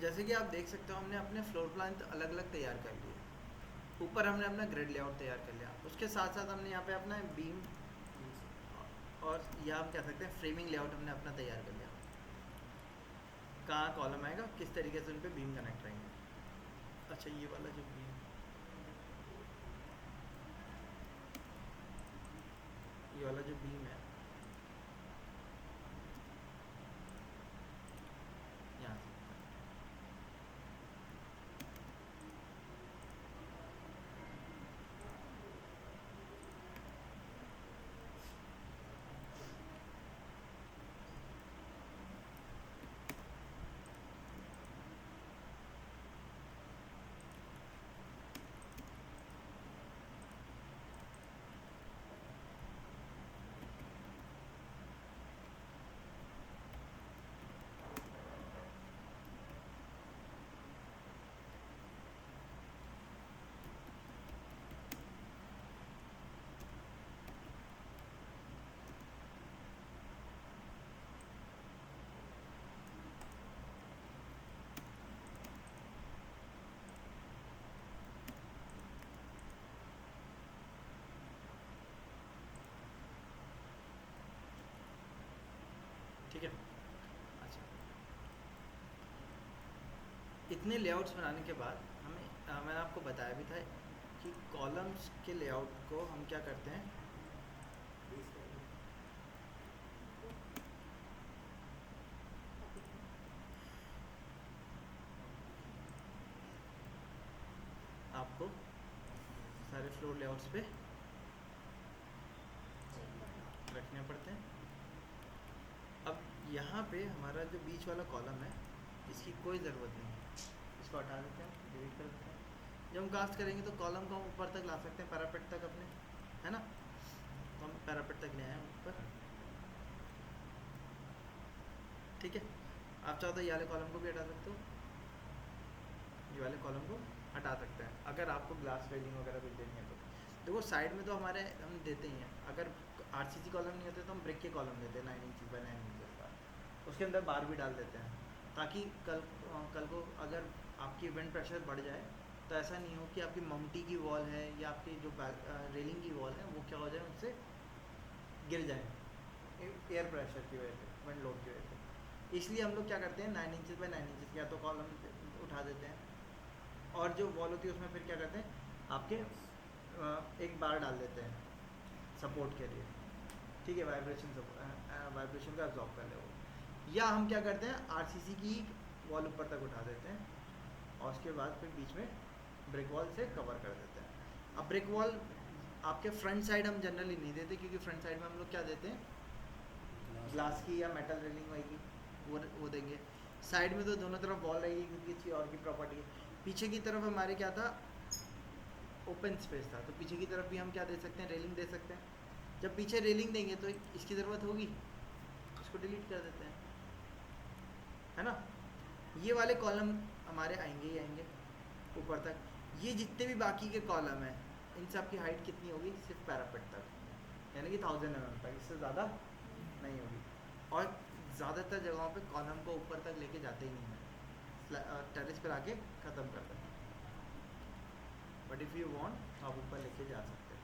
जैसे कि आप देख सकते हो हमने अपने फ्लोर प्लान अलग अलग तैयार कर लिए। ऊपर हमने अपना ग्रिड लेआउट तैयार कर लिया, उसके साथ साथ हमने यहाँ पे अपना बीम और या हम कह सकते हैं फ्रेमिंग लेआउट हमने अपना तैयार कर लिया। कहाँ कॉलम आएगा, किस तरीके से उन पे बीम कनेक्ट रहेंगे। अच्छा ये वाला जो बीम, ये वाला जो बीम है यहाँ से, ठीक है। अच्छा, इतने लेआउट्स बनाने के बाद हमें मैंने आपको बताया भी था कि कॉलम्स के लेआउट को हम क्या करते हैं, आपको सारे फ्लोर लेआउट्स पे रखने पड़ते हैं। अब यहाँ पे हमारा जो बीच वाला कॉलम है इसकी कोई ज़रूरत नहीं है, इसको हटा देते हैं, डिलीट कर देते हैं। जब हम कास्ट करेंगे तो कॉलम को हम ऊपर तक ला सकते हैं, पैरापेट तक अपने, है ना। तो हम पैरापेट तक ले आए ऊपर, ठीक है। आप चाहो तो ये वाले कॉलम को भी हटा सकते हो, ये वाले कॉलम को हटा सकते हैं अगर आपको ग्लास वेल्डिंग वगैरह कुछ देनी है तो। देखो साइड में तो हमारे हम देते ही हैं, अगर आरसीसी कॉलम नहीं होते तो हम ब्रिक के कॉलम देते हैं 9 इंच बाय 9 इंच का, उसके अंदर बार भी डाल देते हैं ताकि कल को अगर आपकी विंड प्रेशर बढ़ जाए तो ऐसा नहीं हो कि आपकी ममटी की वॉल है या आपकी जो रेलिंग की वॉल है वो क्या हो जाए, उनसे गिर जाए एयर प्रेशर की वजह से, विंड लोड की वजह से। इसलिए हम लोग क्या करते हैं 9 इंच बाय 9 इंच या तो कॉलम उठा देते हैं, और जो वॉल होती है उसमें फिर क्या करते हैं आपके एक बार डाल देते हैं सपोर्ट के लिए, ठीक है, वाइब्रेशन का एब्जॉर्ब कर ले वो। या हम क्या करते हैं आरसीसी की वॉल ऊपर तक उठा देते हैं और उसके बाद फिर बीच में ब्रिक वॉल से कवर कर देते हैं। अब ब्रिक वॉल आपके फ्रंट साइड हम जनरली नहीं देते, क्योंकि फ्रंट साइड में हम लोग क्या देते हैं, ग्लास की या मेटल रेलिंग रहेगी वो देंगे। साइड में तो दोनों तरफ वॉल रहेगी क्योंकि किसी और की प्रॉपर्टी है। पीछे की तरफ हमारे क्या था, ओपन स्पेस था, तो पीछे की तरफ भी हम क्या दे सकते हैं, रेलिंग दे सकते हैं। जब पीछे रेलिंग देंगे तो इसकी ज़रूरत होगी, इसको डिलीट कर देते हैं, है ना। ये वाले कॉलम हमारे आएंगे ही आएंगे ऊपर तक। ये जितने भी बाकी के कॉलम हैं इन सब की हाइट कितनी होगी, सिर्फ पैरापेट तक, यानी कि 1000 mm तक, इससे ज़्यादा नहीं होगी। और ज़्यादातर जगहों पे कॉलम को ऊपर तक लेके जाते ही नहीं है, टेरेस पर आके ख़त्म कर देते हैं। बट इफ़ यू वांट आप ऊपर लेके जा सकते हैं।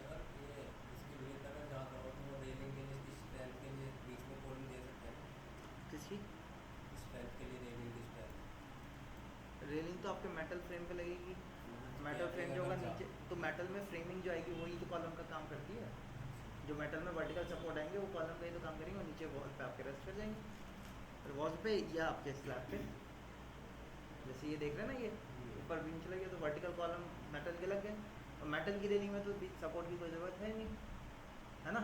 अगर ये इसकी विड्थ अगर ज़्यादा हो तो रेलिंग के लिए स्ट्रेंथ के लिए बीच में कोडिंग दे सकते हैं, किसकी स्ट्रेंथ के लिए रेलिंग की स्ट्रेंथ। रेलिंग तो आपके मेटल फ्रेम पे लगेगी, मेटल फ्रेम जो अगर होगा नीचे, तो मेटल में फ्रेमिंग जो आएगी वही तो कॉलम का काम करती है। जो मेटल में वर्टिकल सपोर्ट आएंगे वो कॉलम का ही तो काम करेंगे, और नीचे वॉल पे आपके रेस्ट कर जाएंगे, और वॉल पे या आपके स्लैब पे। जैसे ये देख रहे हैं ना, ये ऊपर बीम चला गया तो वर्टिकल कॉलम मेटल के लग गए, और मेटल की रेलिंग में तो सपोर्ट की कोई ज़रूरत है नहीं, है ना,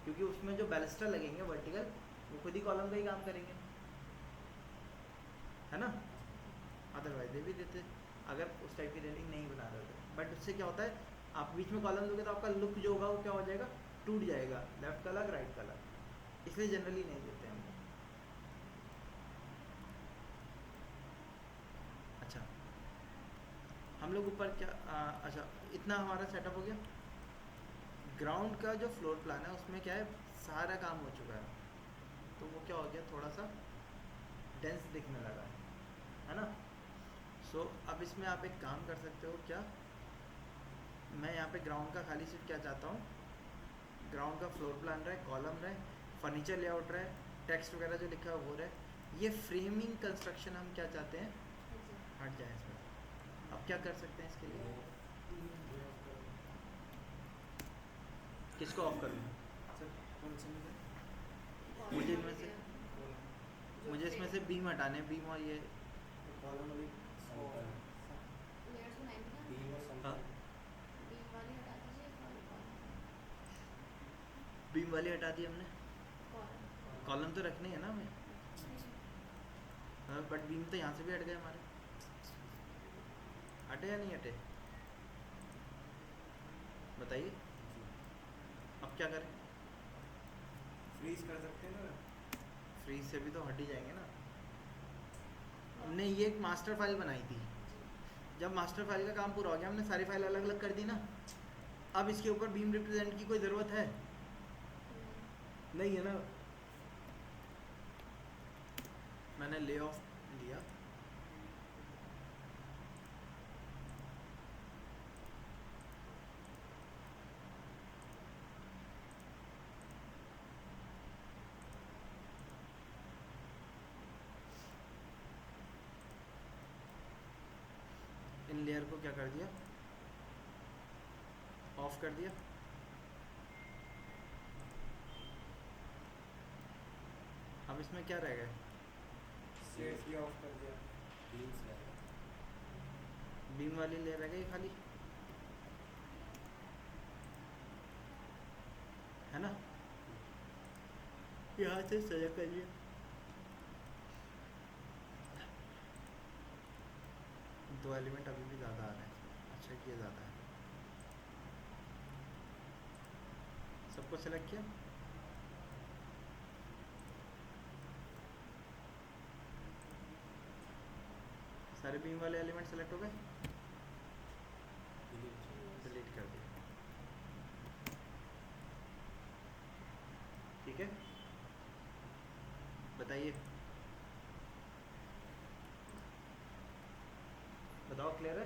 क्योंकि उसमें जो बैलिस्टर लगेंगे वर्टिकल वो खुद ही कॉलम का ही काम करेंगे, है ना। अदरवाइज दे भी देते अगर उस टाइप की रेलिंग नहीं बना रहे थे। बट उससे क्या होता है, आप बीच में कॉलम दोगे तो आपका लुक जो होगा वो क्या हो जाएगा, टूट जाएगा, लेफ्ट का अलग राइट का अलग, इसलिए जनरली नहीं देते हम लोग। अच्छा, हम लोग ऊपर क्या अच्छा इतना हमारा सेटअप हो गया। ग्राउंड का जो फ्लोर प्लान है उसमें क्या है, सारा काम हो चुका है, तो वो क्या गया, थोड़ा सा डेंस दिखने लगा है ना। सो अब इसमें आप एक काम कर सकते हो, क्या मैं यहाँ पे ग्राउंड का खाली सिर्फ क्या चाहता हूँ, ग्राउंड का फ्लोर प्लान रहे, कॉलम रहे, फर्नीचर लेआउट रहे, टेक्स्ट वगैरह जो लिखा है वो रहे, ये फ्रेमिंग कंस्ट्रक्शन हम क्या चाहते हैं हट जाए इसमें। अब क्या कर सकते हैं इसके लिए, किसको ऑफ करूँ? मुझे इनमें से मुझे इसमें से बीम हटाने, बीम और ये कॉलम वाली लेयर्स बनाएंगे ना, बीम और हाँ समतल बीम वाली हटा दीजिए, बीम वाली हटा दी हमने, कॉलम कॉलम तो रखने है ना हमें, बट बीम तो यहाँ से भी हट गए हमारे, हटे या नहीं हटे बताइए, अब क्या करें? फ्रीज कर सकते हैं ना। फ्रीज से भी तो हट ही जाएंगे ना। हमने ये एक मास्टर फाइल बनाई थी, जब मास्टर फाइल का काम पूरा हो गया हमने सारी फाइल अलग अलग कर दी ना, अब इसके ऊपर बीम रिप्रेजेंट की कोई ज़रूरत है नहीं है ना। मैंने ले ऑफ लिया, इन लेयर को क्या कर दिया, ऑफ कर दिया। अब इसमें क्या रह गए, स्टेट्स भी ऑफ कर दिया। बीम्स रहेगा बीम वाली लेयर रह गई खाली है ना, यहाँ से सजा करिए। दो एलिमेंट अभी भी ज़्यादा आ रहे हैं, अच्छा किया ज़्यादा है, सबको सेलेक्ट किया, सारे बीम वाले एलिमेंट सेलेक्ट हो गए, डिलीट कर दिया, ठीक है। बताइए, बताओ क्लियर है?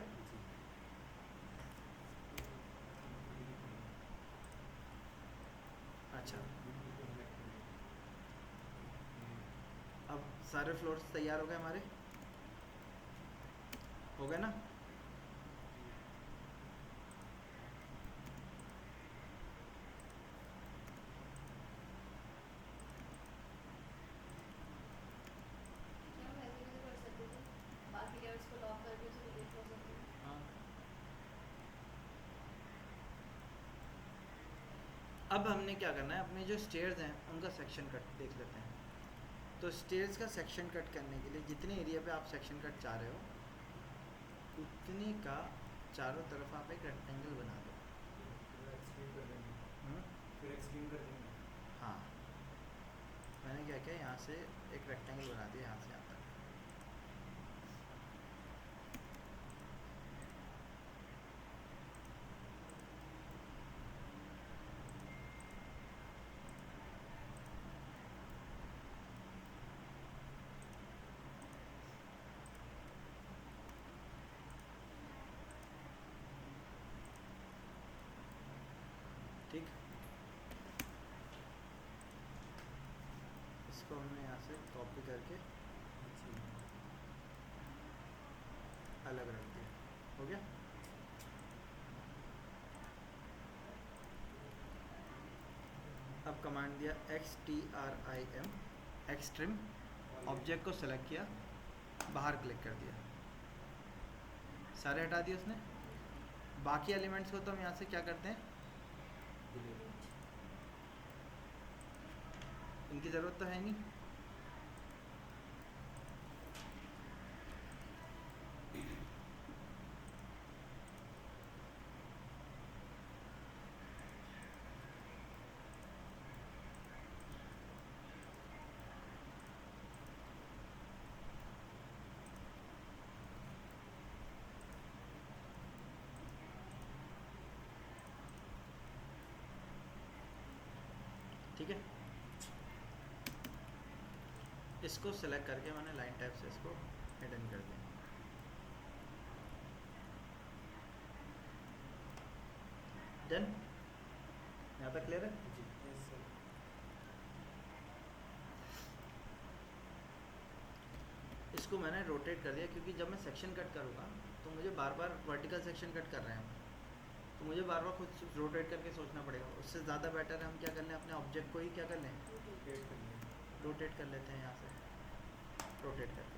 अच्छा, अब सारे फ्लोर्स तैयार हो गए हमारे, हो गए ना। क्या हम ऐसे भी तो कर सकते थे, बाकी लेयर्स को लॉक करके उसे डिलीट कर सकते हैं। हाँ, अब हमने क्या करना है, अपने जो स्टेयर्स हैं उनका सेक्शन कट देख लेते हैं। तो स्टेयर्स का सेक्शन कट करने के लिए जितने एरिया पे आप सेक्शन कट चाह रहे हो उतने का चारों तरफ आप एक रेक्टेंगल बना दो। फिर एक्सट्रीम कर देंगे। हम्म? फिर एक्सट्रीम कर देंगे। हाँ, मैंने क्या किया, यहाँ से एक रेक्टेंगल बना दिया, यहाँ से यहाँ तक। ठीक, इसको हमने यहाँ से कॉपी करके अलग रख दिया, हो गया। अब कमांड दिया XTRIM, एक्सट्रीम, ऑब्जेक्ट को सेलेक्ट किया, बाहर क्लिक कर दिया, सारे हटा दिए उसने। बाकी एलिमेंट्स को तो हम यहाँ से क्या करते हैं, इनकी ज़रूरत तो है नहीं। ठीक है, इसको सेलेक्ट करके मैंने लाइन टाइप से इसको हिडन कर दिया। डन, यहाँ तक क्लियर है? जी यस सर। इसको मैंने रोटेट कर दिया क्योंकि जब मैं सेक्शन कट करूँगा तो मुझे बार बार वर्टिकल सेक्शन कट कर रहे हैं, तो मुझे बार बार खुद रोटेट करके सोचना पड़ेगा। उससे ज़्यादा बेटर है हम क्या कर लें, अपने ऑब्जेक्ट को ही क्या कर लें, रोटेट करनी है। रोटेट कर लेते हैं यहाँ से, रोटेट करके।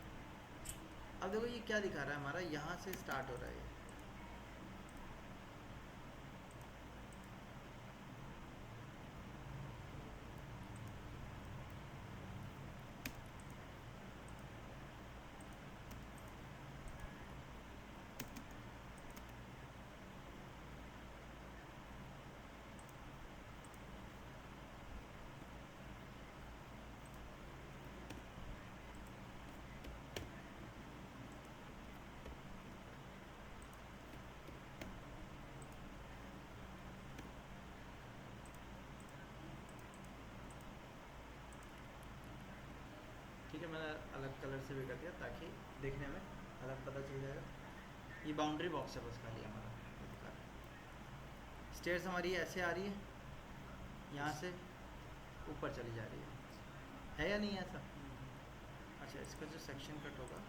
अब देखो ये क्या दिखा रहा है हमारा, यहाँ से स्टार्ट हो रहा है ये। ठीक है, मैंने अलग कलर से भी कर दिया ताकि देखने में अलग पता चल जाएगा। ये बाउंड्री बॉक्स है बस खाली हमारा, स्टेयर्स हमारी ऐसे आ रही है, यहाँ से ऊपर चली जा रही है या नहीं है ऐसा? अच्छा, इसका जो सेक्शन कट होगा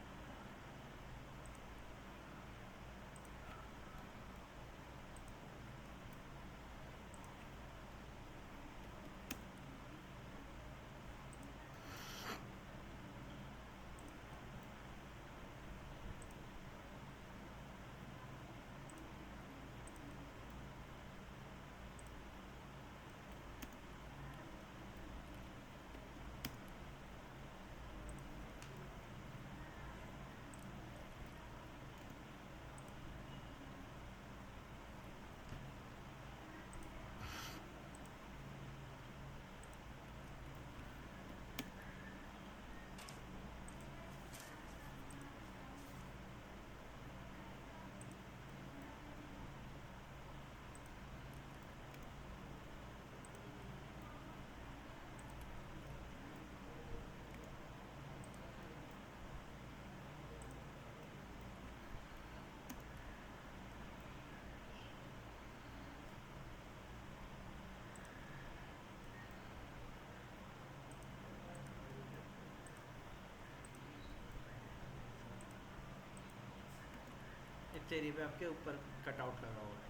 इस एरिया पे आपके ऊपर कटआउट लगा हुआ है।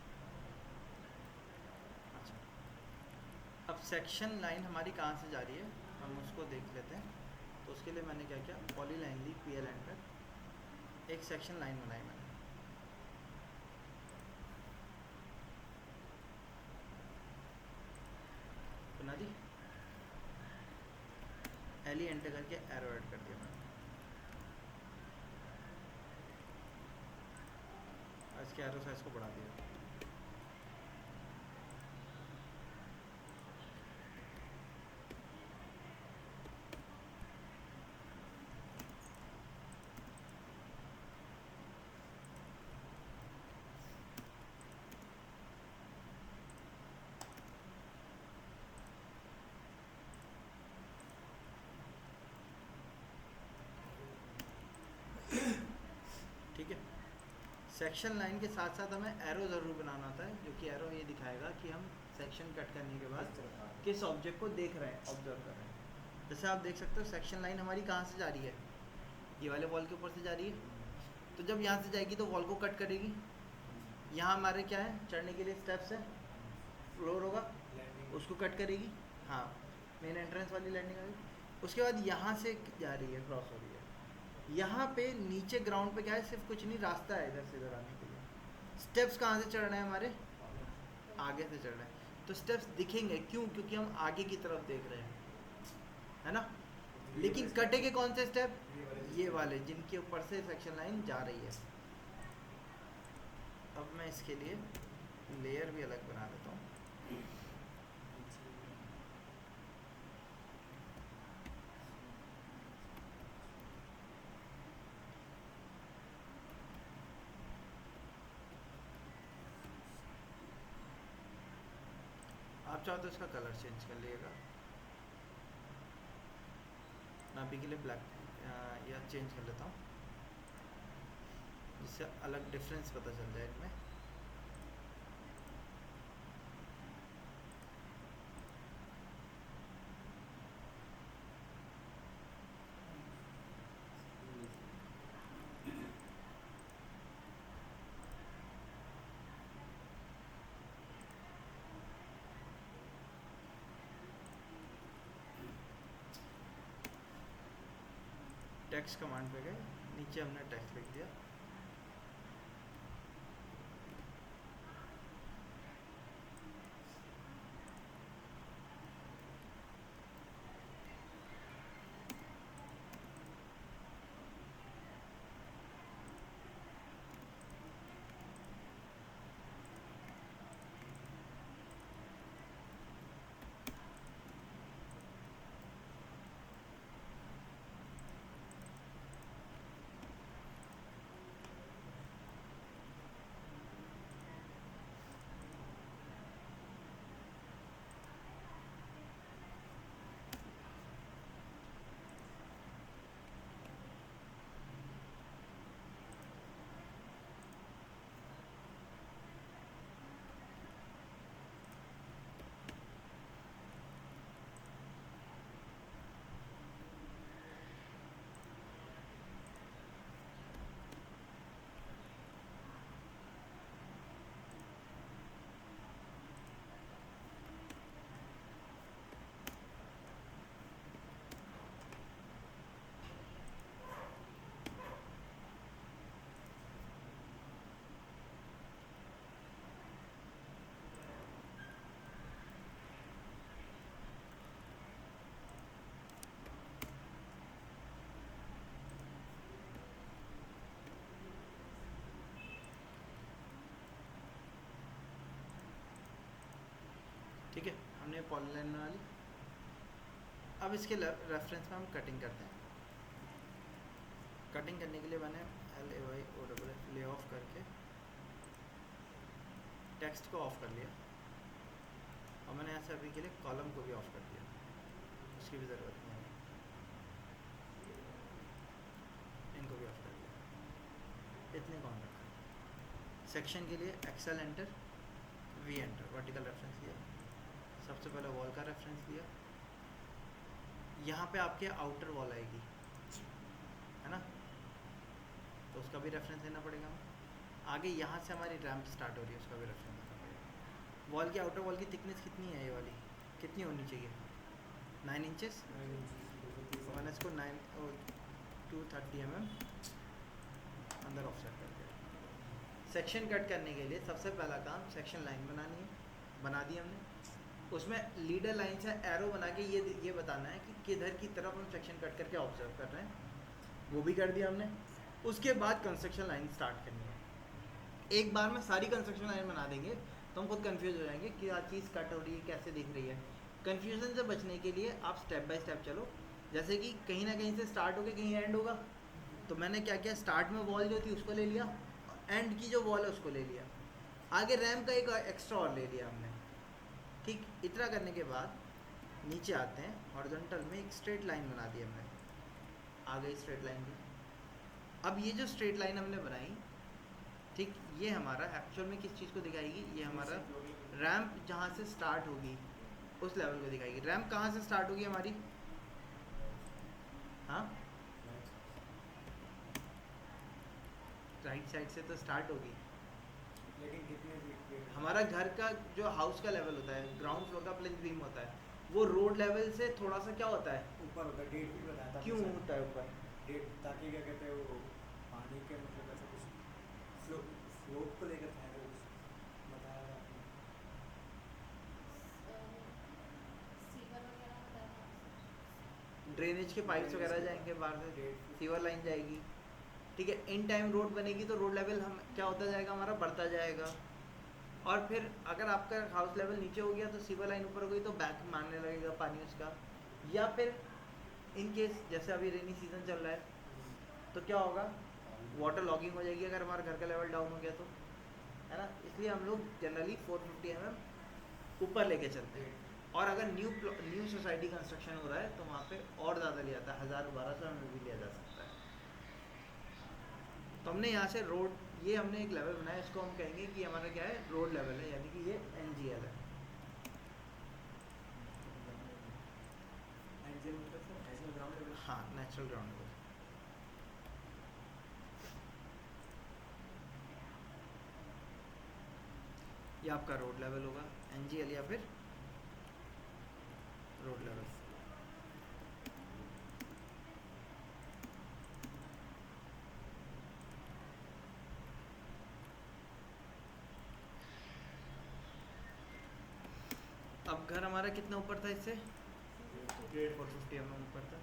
अच्छा, अब सेक्शन लाइन हमारी कहाँ से जा रही है हम उसको देख लेते हैं। तो उसके लिए मैंने क्या किया, पॉली लाइन ली पी एल एन पर, एक सेक्शन लाइन बनाई मैंने। बना दी, एल ई एंटर करके एरो ऐड कर दिया मैंने। इसके एरो साइज को बढ़ा दिया। ठीक है, सेक्शन लाइन के साथ साथ हमें एरो ज़रूर बनाना होता है, जो कि एरो ये दिखाएगा कि हम सेक्शन कट करने के बाद किस ऑब्जेक्ट को देख रहे हैं, ऑब्जर्व कर रहे हैं। जैसे आप देख सकते हो सेक्शन लाइन हमारी कहाँ से जा रही है, ये वाले वॉल के ऊपर से जा रही है। तो जब यहाँ से जाएगी तो वॉल को कट करेगी। यहाँ हमारे क्या है, चढ़ने के लिए स्टेप्स है, फ्लोर होगा, उसको कट करेगी। हाँ, मेन एंट्रेंस वाली लैंडिंग आ गई। उसके बाद यहाँ से जा रही है, क्रॉस हो रही है। यहाँ पे नीचे ग्राउंड पे क्या है, सिर्फ कुछ नहीं, रास्ता है इधर से इधर आने के लिए। स्टेप्स कहाँ से चढ़ रहे हैं हमारे, आगे से चढ़ रहे हैं। तो स्टेप्स दिखेंगे, क्यों? क्योंकि हम आगे की तरफ देख रहे हैं, है ना। लेकिन कटेंगे कौन से स्टेप, ये वाले जिनके ऊपर से सेक्शन लाइन जा रही है। अब मैं इसके लिए लेयर भी अलग बना देता हूँ। आप चाहो तो इसका कलर चेंज कर लीजिएगा। मैं अभी के लिए ब्लैक या चेंज कर लेता हूँ, जिससे अलग डिफरेंस पता चल जाए इनमें। टेक्स्ट कमांड पे गए, नीचे हमने टेक्स्ट लिख दिया। ठीक है, हमने पॉलीलाइन बना ली। अब इसके रेफरेंस में हम कटिंग करते हैं। कटिंग करने के लिए मैंने LAYOFF ले ऑफ करके टेक्स्ट को ऑफ कर लिया, और मैंने ऐसे अभी के लिए कॉलम को भी ऑफ कर दिया, उसकी भी ज़रूरत नहीं है। इनको भी ऑफ कर दिया, इतने कौन रखा। सेक्शन के लिए Excel enter, V enter, vertical reference लिया। सबसे पहले वॉल का रेफरेंस लिया। यहाँ पे आपके आउटर वॉल आएगी, है ना, तो उसका भी रेफरेंस लेना पड़ेगा। आगे यहाँ से हमारी रैम्प स्टार्ट हो रही है, उसका भी रेफरेंस लेना पड़ेगा। वॉल की आउटर वॉल की थिकनेस कितनी है, ये वाली कितनी होनी चाहिए, 9 इंचेस। तो मैंने इसको 230 mm अंदर ऑफसेट कर दिया। सेक्शन कट करने के लिए सबसे पहला काम सेक्शन लाइन बनानी है, बना दी हमने। उसमें लीडर लाइन से एरो बना के ये बताना है कि किधर की तरफ हम सेक्शन कट करके ऑब्जर्व कर रहे हैं, वो भी कर दिया हमने। उसके बाद कंस्ट्रक्शन लाइन स्टार्ट करनी है। एक बार में सारी कंस्ट्रक्शन लाइन बना देंगे तो हम खुद कंफ्यूज हो जाएंगे कि हर चीज़ कट हो रही है, कैसे दिख रही है। कन्फ्यूज़न से बचने के लिए आप स्टेप बाय स्टेप चलो, जैसे कि कहीं ना कहीं से स्टार्ट होकर कहीं एंड होगा। तो मैंने क्या किया, स्टार्ट में वॉल जो थी उसको ले लिया, एंड की जो वॉल है उसको ले लिया, आगे रैम का एक एक्स्ट्रा और ले लिया हमने। ठीक, इतना करने के बाद नीचे आते हैं, हॉरिजॉन्टल में एक स्ट्रेट लाइन बना दी हमने, आ गई स्ट्रेट लाइन भी। अब ये जो स्ट्रेट लाइन हमने बनाई, ठीक, ये हमारा एक्चुअल में किस चीज़ को दिखाएगी, ये हमारा रैम्प जहाँ से स्टार्ट होगी उस लेवल को दिखाएगी। रैम्प कहाँ से स्टार्ट होगी हमारी, हाँ, राइट साइड से तो स्टार्ट होगी। लेकिन कितने फीट पे? हमारा घर का जो हाउस का लेवल होता है, ग्राउंड फ्लोर का प्लिंथ बीम होता है, वो रोड लेवल से थोड़ा सा क्या होता है, ऊपर होता है, 1.5 फीट बताया था। क्यों होता है ऊपर, ताकि क्या कहते हैं वो पानी के मतलब ऐसा कुछ फ्लोट को लेकर था वो बताया था आपने। सीवर वगैरह बताया। ड्रेनेज के पाइप्स वगैरह जाएंगे बाहर से, सीवर लाइन जाएगी। ठीक है, इन टाइम रोड बनेगी तो रोड लेवल हम क्या होता जाएगा, हमारा बढ़ता जाएगा। और फिर अगर आपका हाउस लेवल नीचे हो गया तो सीवर लाइन ऊपर हो गई तो बैक मारने लगेगा पानी उसका। या फिर इन केस जैसे अभी रेनी सीजन चल रहा है तो क्या होगा, वाटर लॉगिंग हो जाएगी अगर हमारे घर का लेवल डाउन हो गया तो, है ना। इसलिए हम लोग जनरली 450 mm ऊपर लेके चलते हैं। और अगर न्यू सोसाइटी कंस्ट्रक्शन हो रहा है तो वहाँ पे और ज़्यादा लिया जाता है, 1000-1200 में भी लिया जा सकता है। तो हमने यहाँ से रोड, ये हमने एक लेवल बनाया, इसको हम कहेंगे कि हमारा क्या है, रोड लेवल है, यानी कि ये NGL है। एनजीएल मतलब सर नेशनल ग्राउंड लेवल। हाँ, नेचुरल ग्राउंड लेवल। ये आपका रोड लेवल होगा, NGL या फिर रोड लेवल। अब घर हमारा कितना ऊपर था इससे? 450 mm ऊपर था।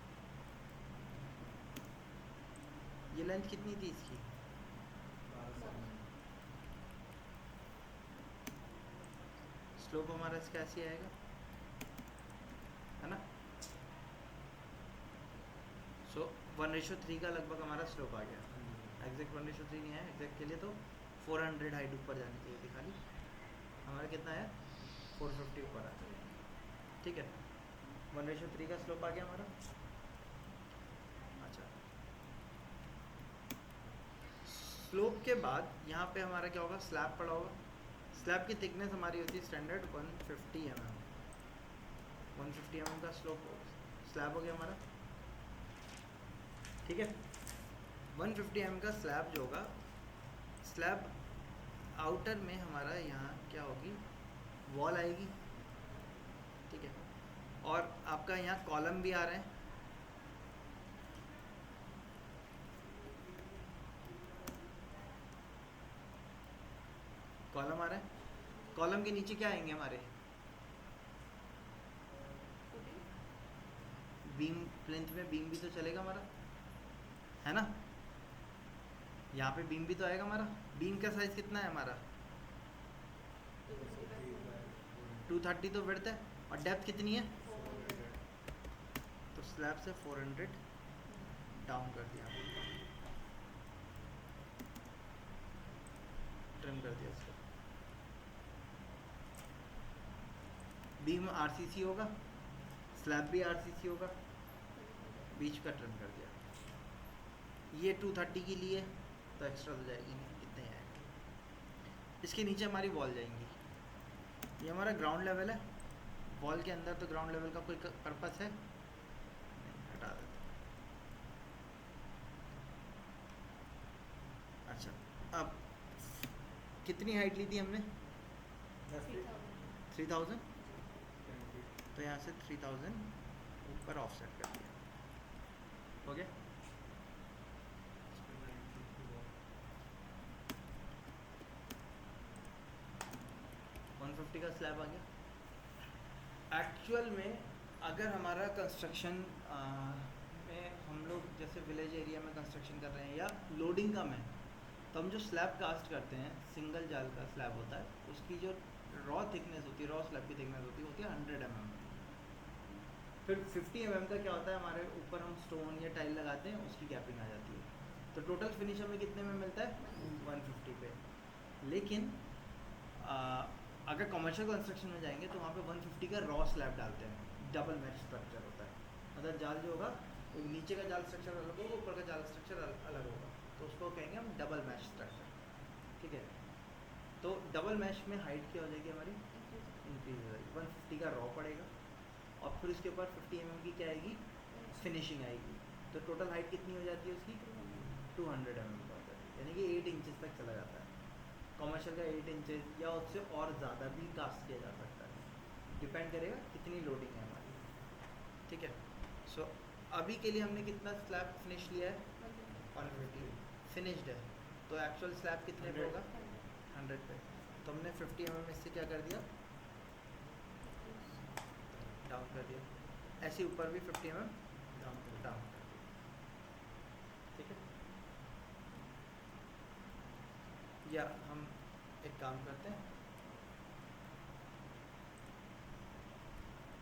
ये लेंथ कितनी थी इसकी? स्लोप हमारा इसका ऐसे ही आएगा, है ना? सो 1:3 का लगभग हमारा स्लोप आ गया। एग्जैक्ट 1:3 नहीं है, एग्जैक्ट के लिए तो 400 हाइट ऊपर जानी चाहिए थी खाली। हमारा कितना है? 450 ऊपर आ गया। ठीक है, 1:3 का स्लोप आ गया हमारा। अच्छा, स्लोप के बाद यहाँ पे हमारा क्या होगा, स्लैब पड़ा होगा। स्लैब की थिकनेस हमारी होती है स्टैंडर्ड 150 mm। 150 mm का स्लैब हो गया हमारा। ठीक है, 150 mm का स्लैब जो होगा, स्लैब आउटर में हमारा यहाँ क्या होगी, वॉल आएगी। ठीक है, और आपका यहाँ कॉलम भी आ रहे हैं। कॉलम आ रहे हैं, कॉलम के नीचे क्या आएंगे हमारे, बीम। प्लिंथ में बीम भी तो चलेगा हमारा, है ना? यहाँ पे बीम भी तो आएगा हमारा। बीम का साइज कितना है हमारा? 230 तो विड्थ है, और डेप्थ कितनी है? तो स्लैब से 400 डाउन कर दिया, ट्रिम कर दिया इसको। बीम RCC होगा, स्लैब भी RCC होगा, बीच का ट्रिम कर दिया। ये 230 के लिए तो एक्स्ट्रा हो जाएगी, नहीं कितने आएंगे। इसके नीचे हमारी वॉल जाएंगी। ये हमारा ग्राउंड लेवल है, वॉल के अंदर तो ग्राउंड लेवल का कोई पर्पस है नहीं, हटा देते। अच्छा, अब कितनी हाइट ली थी हमने? 3000। तो यहाँ से 3000 ऊपर ऑफसेट कर दिया, हो गया। 150 का स्लैब आ गया। एक्चुअल में अगर हमारा कंस्ट्रक्शन में हम लोग जैसे विलेज एरिया में कंस्ट्रक्शन कर रहे हैं या लोडिंग कम है, तो हम जो स्लैब कास्ट करते हैं, सिंगल जाल का स्लैब होता है, उसकी जो रॉ थिकनेस होती है, रॉ स्लैब की थिकनेस होती है 100 mm। फिर 50 mm का क्या होता है, हमारे ऊपर हम स्टोन या टाइल लगाते हैं, उसकी गैपिंग आ जाती है। तो टोटल फिनिश हमें कितने में मिलता है? 150 पे। लेकिन अगर कमर्शियल कंस्ट्रक्शन में जाएंगे तो वहाँ पे 150 का रॉ स्लैब डालते हैं, डबल मैश स्ट्रक्चर होता है। मतलब जाल जो होगा, वो नीचे का जाल स्ट्रक्चर अलग होगा, ऊपर का जाल स्ट्रक्चर अलग होगा, तो उसको कहेंगे हम डबल मैश स्ट्रक्चर। ठीक है, तो डबल मैश में हाइट क्या हो जाएगी हमारी, इंक्रीज हो जाएगी। 150 का रॉ पड़ेगा, और फिर उसके ऊपर 50 mm की क्या आएगी, फिनिशिंग आएगी। तो टोटल हाइट कितनी हो जाती है उसकी, 200 mm हो जाती है, यानी कि 8 इंचज़ तक चला जाता है। कमर्शियल का 8 इंचज़ या उससे और ज़्यादा भी कास्ट किया जा सकता है, डिपेंड करेगा कितनी लोडिंग है हमारी। ठीक है, सो अभी के लिए हमने कितना स्लैब फिनिश लिया है, 150 फिनिश्ड है। तो एक्चुअल स्लैब कितने पे होगा, 100 पे। तो हमने 50 mm इससे क्या कर दिया, डाउन कर दिया। ऐसे ऊपर भी 50 mm डाउन कर दिया। ठीक है, या हम एक काम करते हैं,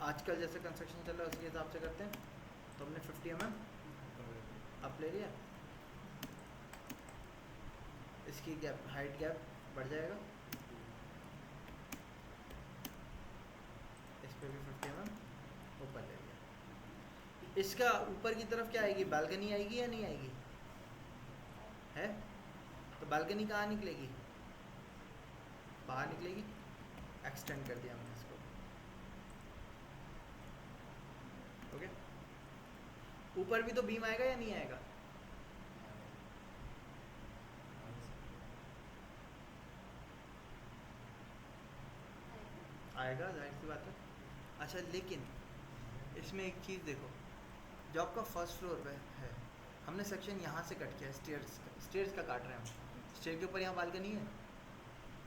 आजकल जैसे कंस्ट्रक्शन चल रहा है उसके हिसाब से करते हैं। तो हमने 50 mm अप ले लिया, इसकी गैप, हाइट गैप बढ़ जाएगा, इस पर भी 50 ऊपर ले लिया। इसका ऊपर की तरफ क्या आएगी, बालकनी आएगी या नहीं आएगी, है? तो बालकनी कहाँ निकलेगी, बाहर निकलेगी। एक्सटेंड कर दिया हमने इसको, ओके। ऊपर भी तो बीम आएगा या नहीं आएगा, आएगा, जाहिर सी बात है। अच्छा लेकिन इसमें एक चीज़ देखो, जो आपका फर्स्ट फ्लोर पे है, हमने सेक्शन यहाँ से कट किया, स्टेयर्स का काट रहे हैं हम। स्टेयर के ऊपर यहाँ बालकनी है,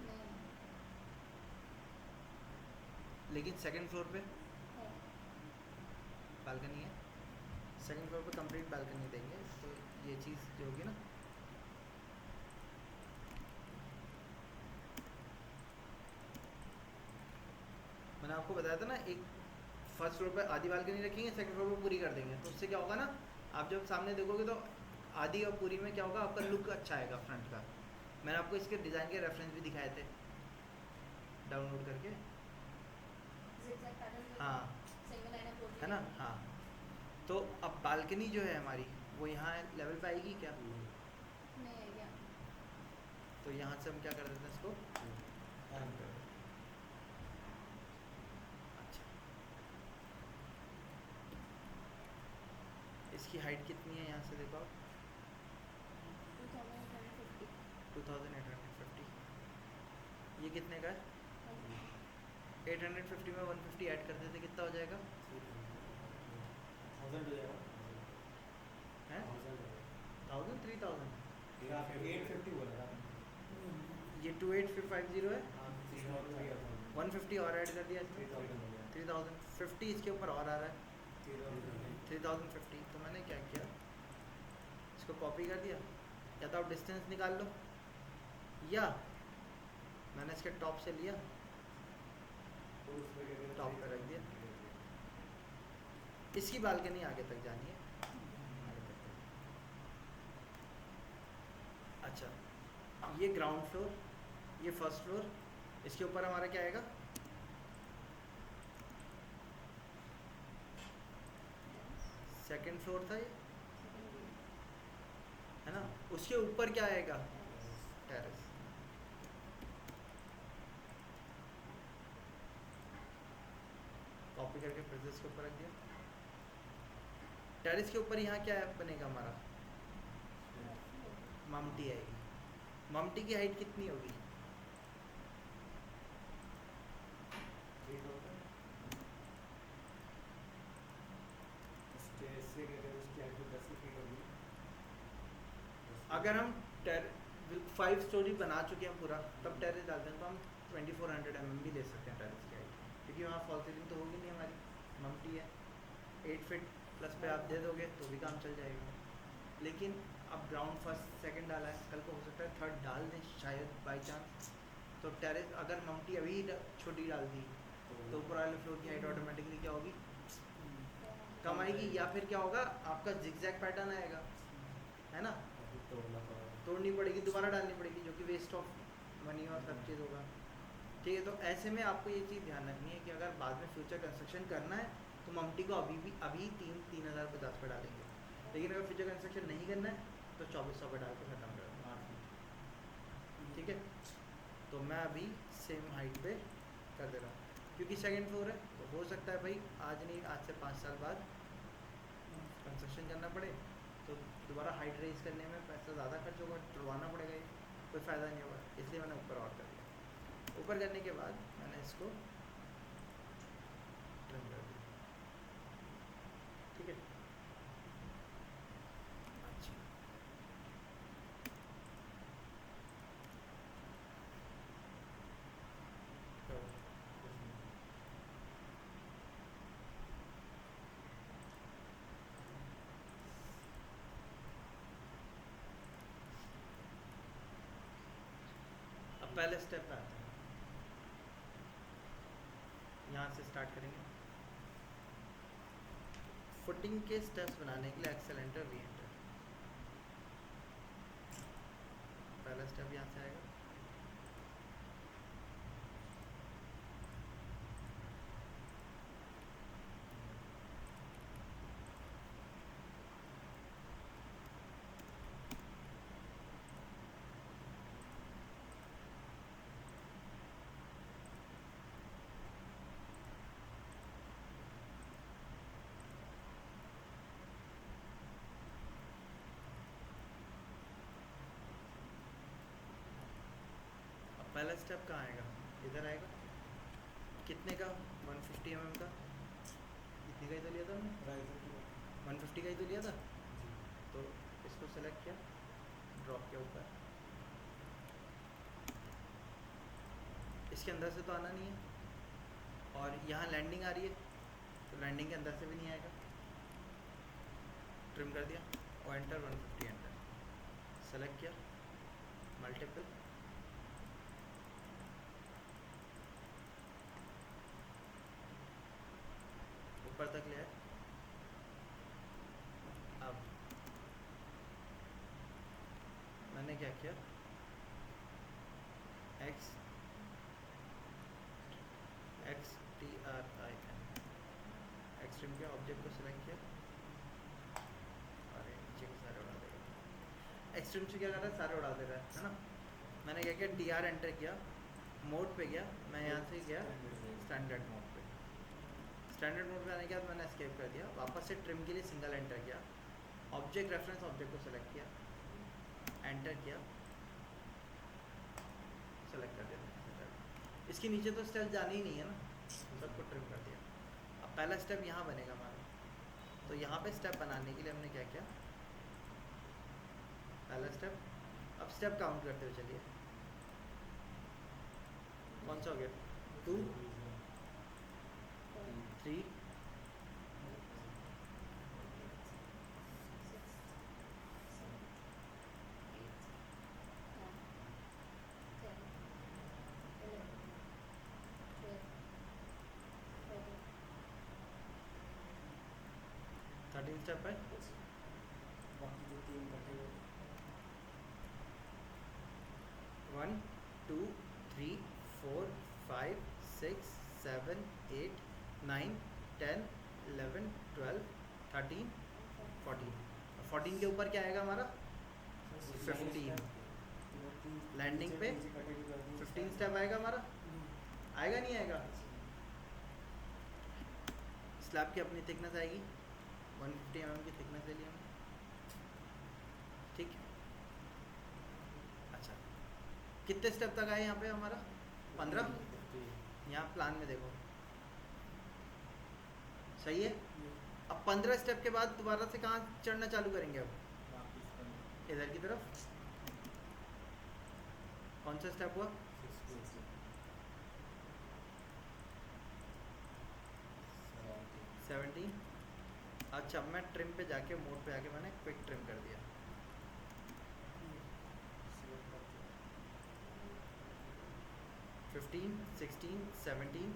नहीं लेकिन सेकंड फ्लोर पे है। बालकनी है। सेकंड फ्लोर पे कंप्लीट बालकनी देंगे, तो ये चीज़ जो होगी ना, मैंने आपको बताया था ना, एक फर्स्ट फ्लोर पे आधी बालकनी रखेंगे, सेकंड फ्लोर पे पूरी कर देंगे, तो उससे क्या होगा ना, आप जब सामने देखोगे तो आधी और पूरी में क्या होगा, आपका लुक अच्छा आएगा फ्रंट का। मैंने आपको इसके डिज़ाइन के रेफरेंस भी दिखाए थे डाउनलोड करके, zigzag pattern जो हाँ single line approach है ना, हाँ। तो अब बालकनी जो है हमारी, वो यहाँ लेवल पे आएगी क्या, नहीं है क्या? तो यहाँ से हम क्या कर देते हैं इसको, अच्छा। इसकी हाइट कितनी है, यहाँ से देखो आप, 2850 2850। ये कितने का है, 850 में 150 ऐड कर देते कितना हो जाएगा, 1000 हो जाएगा, हैं 1000 3000, 850 बोला था। ये 28550 है, हाँ 3000 150 और ऐड कर दिया इसमें, 3000 हो गया, 3050 इसके ऊपर और आ रहा है 3050। तो मैंने क्या किया, इसको कॉपी कर दिया, या तो आप डिस्टेंस निकाल लो, या मैंने इसके टॉप से लिया, टॉप पे रख दिया। इसकी बालकनी आगे तक जानी है, आगे तक जानी है। अच्छा, ये ग्राउंड फ्लोर, ये फर्स्ट फ्लोर, इसके ऊपर हमारा क्या आएगा, सेकंड फ्लोर था ये, है ना। उसके ऊपर क्या आएगा, टेरेस। कॉपी करके फिर से इसके ऊपर रख दिया। टेरेस के ऊपर यहाँ क्या बनेगा हमारा, ममटी आएगी। ममटी की हाइट कितनी होगी, 3000 स्टेज से अगर उसकी हाइट 10 फीट होगी, अगर हम 5 स्टोरी बना चुके हैं पूरा, तब टेरेस डालते हैं तो हम 2400 mm भी ले सकते हैं टेरेस की हाइट, क्योंकि वहाँ फॉल सीलिंग तो होगी नहीं हमारी, ममटी है। 8 फीट प्लस पे आप दे दोगे तो भी काम चल जाएगा। लेकिन अब ग्राउंड फर्स्ट सेकंड डाला है, कल को हो सकता है थर्ड डाल दें शायद बाई चांस, तो टेरेस अगर ममटी अभी छोटी डाल दी तो ऊपर वाले फ्लोर की हाइट ऑटोमेटिकली क्या होगी, कम आएगी, या फिर क्या होगा, आपका जिगजैग पैटर्न आएगा, है ना, तोड़नी पड़ेगी, दोबारा डालनी पड़ेगी, जो कि वेस्ट ऑफ मनी और सब चीज़ होगा। ठीक है, तो ऐसे में आपको ये चीज़ ध्यान रखनी है कि अगर बाद में फ्यूचर कंस्ट्रक्शन करना है तो ममटी को अभी 3050 पे डालेंगे, लेकिन अगर फ्यूचर कंस्ट्रक्शन नहीं करना है तो 2400 पे डाल के ख़त्म कर देंगे। ठीक है, तो मैं अभी सेम हाइट पे कर दे रहा हूँ, क्योंकि सेकंड फ्लोर है तो हो सकता है भाई आज नहीं, आज से 5 साल बाद कंस्ट्रक्शन करना पड़े, तो दोबारा हाइट रेज करने में पैसा ज़्यादा खर्च होगा, तुड़वाना पड़ेगा, ये कोई फ़ायदा नहीं होगा, इसलिए मैंने ऊपर और कर दिया। ऊपर करने के बाद मैंने इसको ट्रिम कर दिया। ठीक है, अच्छा, तो अब पहले स्टेप पे आते हैं, यहाँ से स्टार्ट करेंगे। फुटिंग के स्टेप्स बनाने के लिए एक्सेल एंटर वी एंटर। पहला स्टेप यहाँ से आएगा, पहला स्टेप कहाँ आएगा, इधर आएगा। कितने का, 150 mm का, इतने का ही तो लिया था हमने, राइजर की 150 का ही तो लिया था। जी। तो इसको सेलेक्ट किया, ड्रॉप के ऊपर, इसके अंदर से तो आना नहीं है, और यहाँ लैंडिंग आ रही है तो लैंडिंग के अंदर से भी नहीं आएगा। ट्रिम कर दिया और एंटर, 150 एंटर, सेलेक्ट किया, मल्टीपल, ऊपर तक ले आए। अब मैंने क्या किया, X T R I N, extrim के ऑब्जेक्ट को सिलेक्ट किया और ये नीचे के सारे उड़ा देगा। एक्सट्रीम से क्या कर रहा है, सारे उड़ा दे रहा है ना। मैंने क्या किया, टी आर एंटर किया, मोड पे गया, मैं यहाँ से गया स्टैंडर्ड मोड पे। स्टैंडर्ड मोड पे आने के बाद मैंने एस्केप कर दिया, वापस से ट्रिम के लिए सिंगल एंटर किया, ऑब्जेक्ट रेफरेंस ऑब्जेक्ट को सेलेक्ट किया, एंटर किया, सेलेक्ट कर दिया। इसके नीचे तो स्टेप जानी ही नहीं है ना, सबको ट्रिम कर दिया। अब पहला स्टेप यहाँ बनेगा हमारा, तो यहाँ पे स्टेप बनाने के लिए हमने क्या किया, पहला स्टेप, अब स्टेप काउंट करते हुए चलिए, कौन सा हो गया, 2 3 13 स्टेप है। बाकी जो 3 कटे हुए 1 2 3 4 5 6 7 8 9 10 11 12 13 14, 14 के ऊपर क्या आएगा हमारा, 15 लैंडिंग पे 15 स्टेप आएगा हमारा, आएगा नहीं आएगा। स्लैब की अपनी थिकनेस आएगी, 150 mm की थिकनेस ले लिया हमने, ठीक। अच्छा, कितने स्टेप तक आए यहाँ पे हमारा, 15। यहाँ प्लान में देखो सही है। अब 15 स्टेप के बाद दोबारा से कहाँ चढ़ना चालू करेंगे, अब इधर की तरफ। कौन सा स्टेप हुआ, 17। अच्छा, मैं ट्रिम पे जाके, मोड पे जाके मैंने क्विक ट्रिम कर दिया, 15 16 17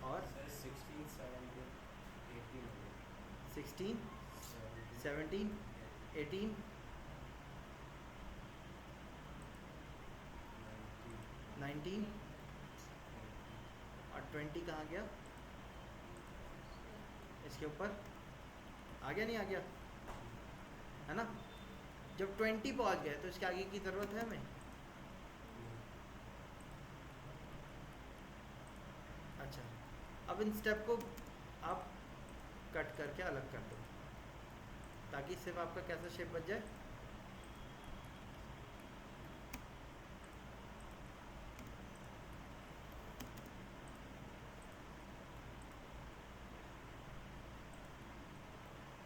और 16 17 18 हो गया, 16 17 18 19 और 20 कहाँ गया, इसके ऊपर आ गया, नहीं आ गया है ना। जब 20 पहुँच गए तो इसके आगे की ज़रूरत है हमें। अच्छा, अब इन स्टेप को आप कट करके अलग कर दो, ताकि सिर्फ आपका कैसा शेप बच जाए,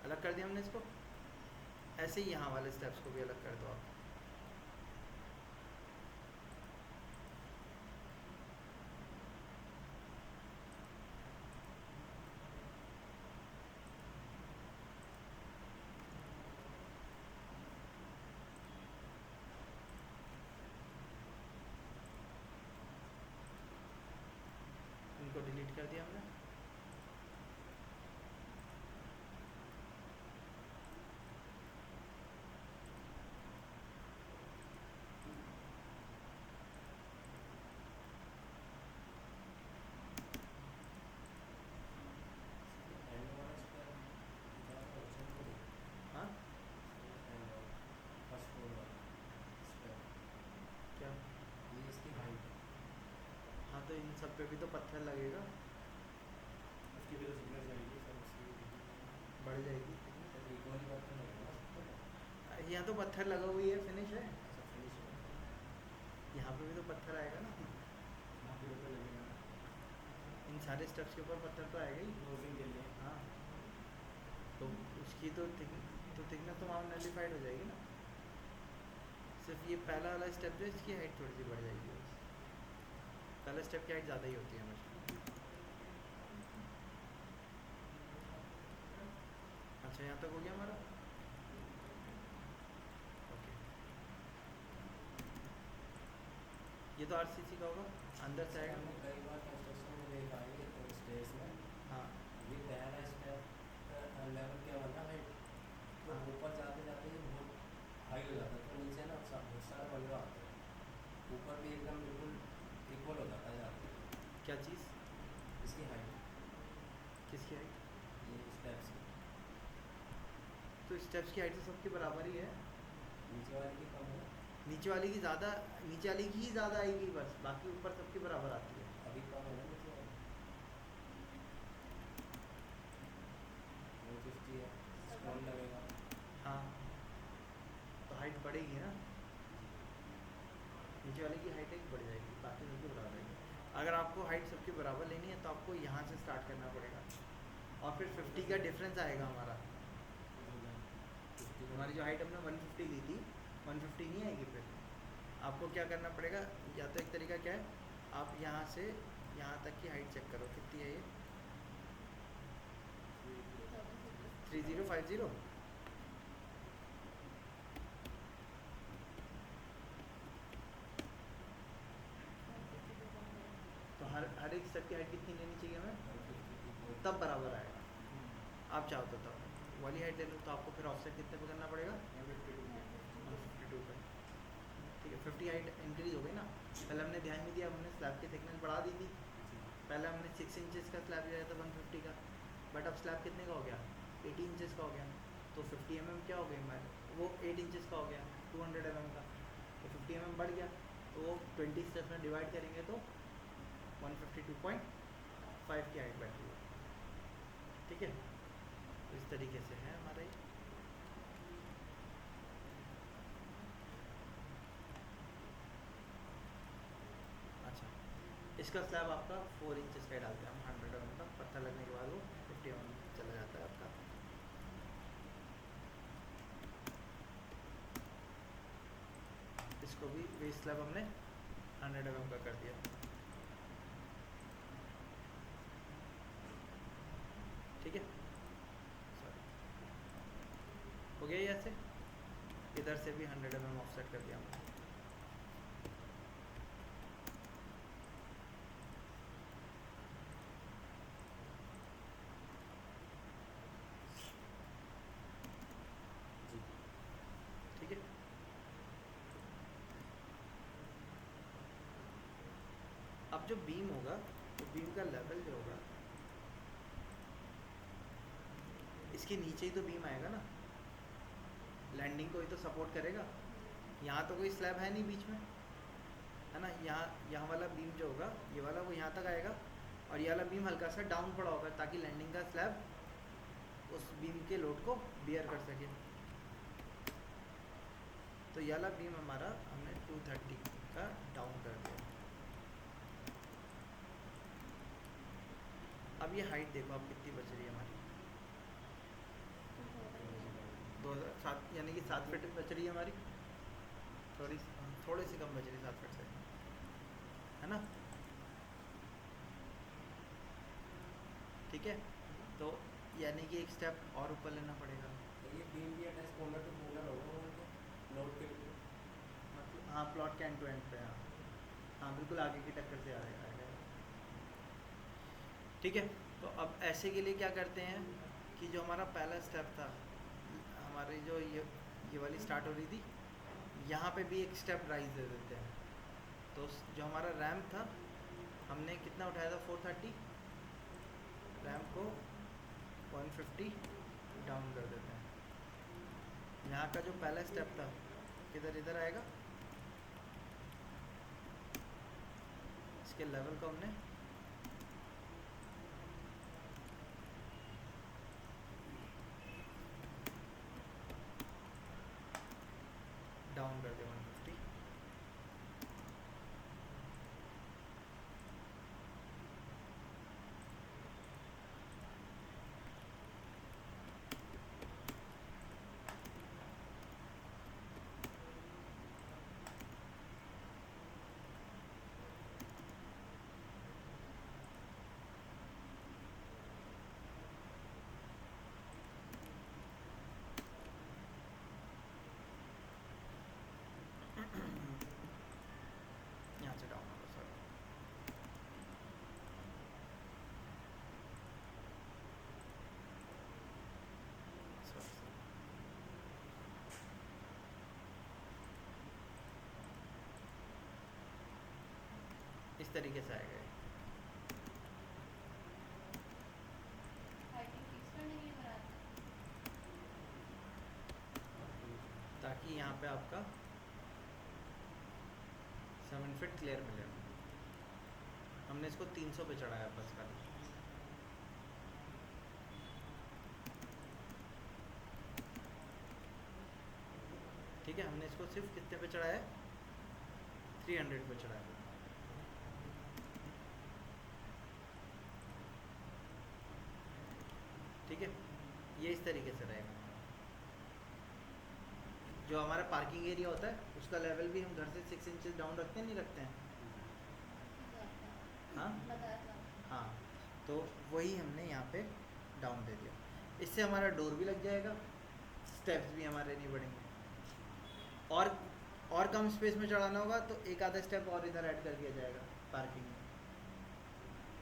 अलग कर दिया हमने इसको। ऐसे ही यहाँ वाले स्टेप्स को भी अलग कर दो आप। इनको डिलीट कर दिया हमने। एंड वाला स्टेप ज़्यादा ऑप्शन को दे, हाँ एंड फर्स्ट फ्लोर वाला स्टेप, क्या, ये इसकी हाइट है, हाँ तो इन सब पे भी तो पत्थर लगेगा, उसकी भी तो सिग्नल जाएगी सर, उसकी बढ़ जाएगी। तो एक वाली बात तो नहीं है ना, यहाँ तो पत्थर लगा हुई है, फिनिश है। अच्छा फिनिश हो यहाँ पे भी तो पत्थर आएगा ना, बाकी तो लगेगा इन सारे स्टेप्स के ऊपर पत्थर तो आएगा ही। क्लोजिंग के लिए। हाँ, तो उसकी तो थिकनेस तो वहाँ नलिफाइड हो जाएगी ना। सिर्फ ये पहला वाला स्टेप जो है, इसकी हाइट थोड़ी सी बढ़ जाएगी बस। पहला स्टेप की हाइट ज़्यादा ही होती है हमेशा। अच्छा, यहाँ तक हो गया हमारा। ओके, ये तो आरसीसी का होगा, अंदर से आएगा। हमने कई बार कंस्ट्रक्शन में देखा है कि स्टेज में हाँ अभी पहला स्टेप लेवल क्या बना हाइट, तो हाँ। ऊपर जाते जाते ये बहुत हाई हो जाता है, तो नीचे ना बहुत सारा बंगा आता है, ऊपर भी एकदम बिल्कुल इक्वल हो जाता है जाते क्या चीज़? इसकी हाइट, किसकी हाइट? ये स्टेप्स तो स्टेप्स की हाइट तो सबकी बराबर ही है। नीचे वाले की कम है, नीचे वाली की ज़्यादा, नीचे वाली की ही ज़्यादा आएगी बस, बाकी ऊपर सबकी बराबर आती है। अभी कम है ना नीचे वाली 150 है, स्टोन लगेगा। हाँ, तो हाइट बढ़ेगी ना, नीचे वाले की हाइट एक बढ़ जाएगी, बाकी सबकी बराबर आएगी। अगर आपको हाइट सबकी बराबर लेनी है तो आपको यहाँ से स्टार्ट करना पड़ेगा, और फिर 50 का डिफरेंस आएगा हमारा। हमारी जो हाइट हमने 150 ली थी, 150 नहीं आएगी। फिर आपको क्या करना पड़ेगा, या तो एक तरीका क्या है, आप यहाँ से यहाँ तक की हाइट चेक करो कितनी है ये, 3050। तो हर एक स्टेप की हाइट कितनी लेनी चाहिए हमें, तब बराबर आएगा। आप चाहो तो तब वाली हाइट ले लो, तो आपको फिर ऑफसेट कितने पे करना पड़ेगा, 152 पे। ठीक है, 50 हाइट इंक्रीज हो गई ना। पहले हमने ध्यान नहीं दिया, हमने स्लैब की थिकनेस बढ़ा दी थी। पहले हमने 6 इंचेस का स्लैब लिया था 150 का, बट अब स्लैब कितने का हो गया, 80 इंचेस का हो गया। तो 50 क्या हो गई हमारे, वो 8 इंचेस का हो गया 200 का। तो 50 बढ़ गया, तो वो 20 स्टेप्स में डिवाइड करेंगे तो 152.5 की हाइट बैठी है। ठीक है, तो इस तरीके से है हमारा ये। अच्छा, इसका स्लैब आपका 4 इंचेस का डालते हैं हम, 100 का पत्थर लगने के बाद वो 50 चला जाता है आपका। इसको भी बेस स्लैब हमने 100 का कर दिया। ठीक है, सॉरी, हो गया ये ऐसे। इधर से भी 100 ऑफसेट कर दिया हमने। ठीक है, अब जो बीम होगा, तो बीम का लेवल जो होगा, इसके नीचे ही तो बीम आएगा ना, लैंडिंग को ही तो सपोर्ट करेगा। यहाँ तो कोई स्लैब है नहीं बीच में, है ना। यहाँ वाला बीम जो होगा, ये वाला वो यहाँ तक आएगा, और ये वाला बीम हल्का सा डाउन पड़ा होगा, ताकि लैंडिंग का स्लैब उस बीम के लोड को बियर कर सके। तो ये वाला बीम हमारा हमने 230 का डाउन कर दिया। अब ये हाइट देखो आप कितनी बच रही है हमारी, 2007, यानी कि 7 फीट बच रही है हमारी, थोड़ी सी कम बच रही है 7 फीट से, है ना। ठीक है, तो यानी कि एक स्टेप और ऊपर लेना पड़ेगा। तो ये बीम भी अटैच कॉर्नर टू कॉर्नर होगा उनके लोड के लिए, मतलब हाँ, प्लॉट के एंड टू एंड पे, हाँ हाँ बिल्कुल आगे की टक्कर से आएगा। ठीक है, तो अब ऐसे के लिए क्या करते हैं कि जो हमारा पहला स्टेप था, हमारी जो ये वाली स्टार्ट हो रही थी, यहाँ पे भी एक स्टेप राइज दे देते हैं। तो जो हमारा रैम्प था, हमने कितना उठाया था, 430, रैम्प को 150 डाउन कर देते हैं। यहाँ का जो पहला स्टेप था किधर, इधर आएगा, इसके लेवल को हमने डाउन कर दिया 150। तरीके से आएगा ये। हाइटिंग फिक्स करने के लिए बनाते हैं। ताकि यहाँ पे आपका 7 फीट क्लियर मिलेगा। हमने इसको 300 पे चढ़ाया बस खाली। ठीक है, हमने इसको सिर्फ कितने पे चढ़ाया है? 300 पे चढ़ाया। ठीक है, ये इस तरीके से रहेगा। जो हमारा पार्किंग एरिया होता है उसका लेवल भी हम घर से 6 इंचेस डाउन रखते हैं, नहीं रखते हैं? हाँ बताया था। हाँ, तो वही हमने यहाँ पे डाउन दे दिया। इससे हमारा डोर भी लग जाएगा, स्टेप्स भी हमारे नहीं बढ़ेंगे। और कम स्पेस में चढ़ाना होगा तो एक आधा स्टेप और इधर ऐड कर दिया जाएगा पार्किंग में,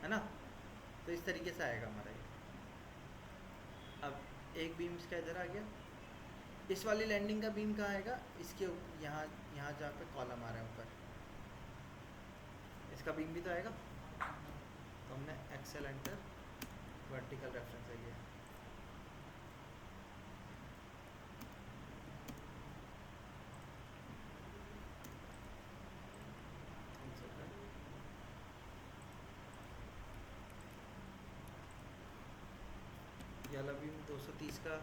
है ना? तो इस तरीके से आएगा हमारा ये। अब एक बीम इसका इधर आ गया। इस वाली लैंडिंग का बीम कहाँ आएगा? इसके यहाँ यहाँ जहाँ पे कॉलम आ रहा है ऊपर, इसका बीम भी तो आएगा। तो हमने एक्सेल एंटर, वर्टिकल रेफरेंस है ये। ये वाला बीम 230 का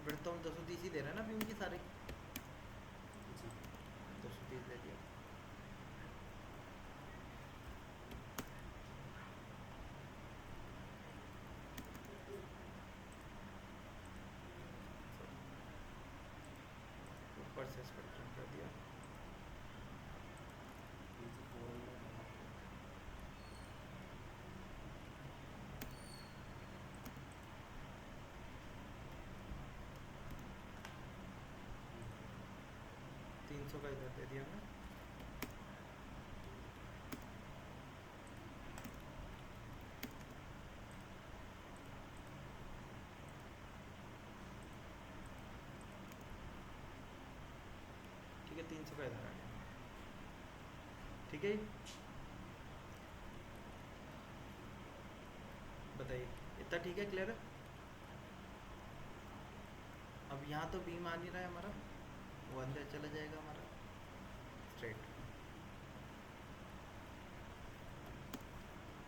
विड्थ तो हम 230 ही दे रहे हैं ना बीम की सारे। 230 दे दिया। ऊपर से स्पेक्ट्रम कर दिया। नीचे 400 300 का इधर दे दिया हमने। ठीक है, 300 का इधर आ गया। ठीक है, बताइए इतना ठीक है, क्लियर है? अब यहाँ तो बीम आ नहीं रहा है हमारा, वो अंदर चला जाएगा हमारा स्ट्रेट।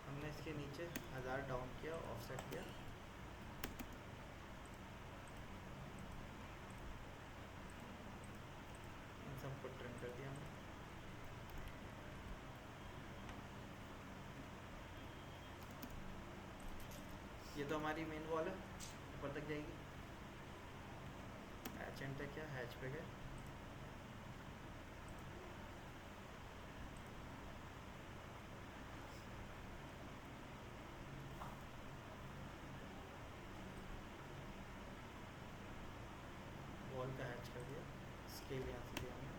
हमने इसके नीचे 1000 डाउन किया, ऑफसेट किया। इन सबको ट्रिम कर दिया हमने। ये तो हमारी मेन वॉल है, ऊपर तक जाएगी। हैच एंड तक क्या, हैच पे गए। वॉल का हैच कर दिया, स्केल यहाँ से दिया हमने।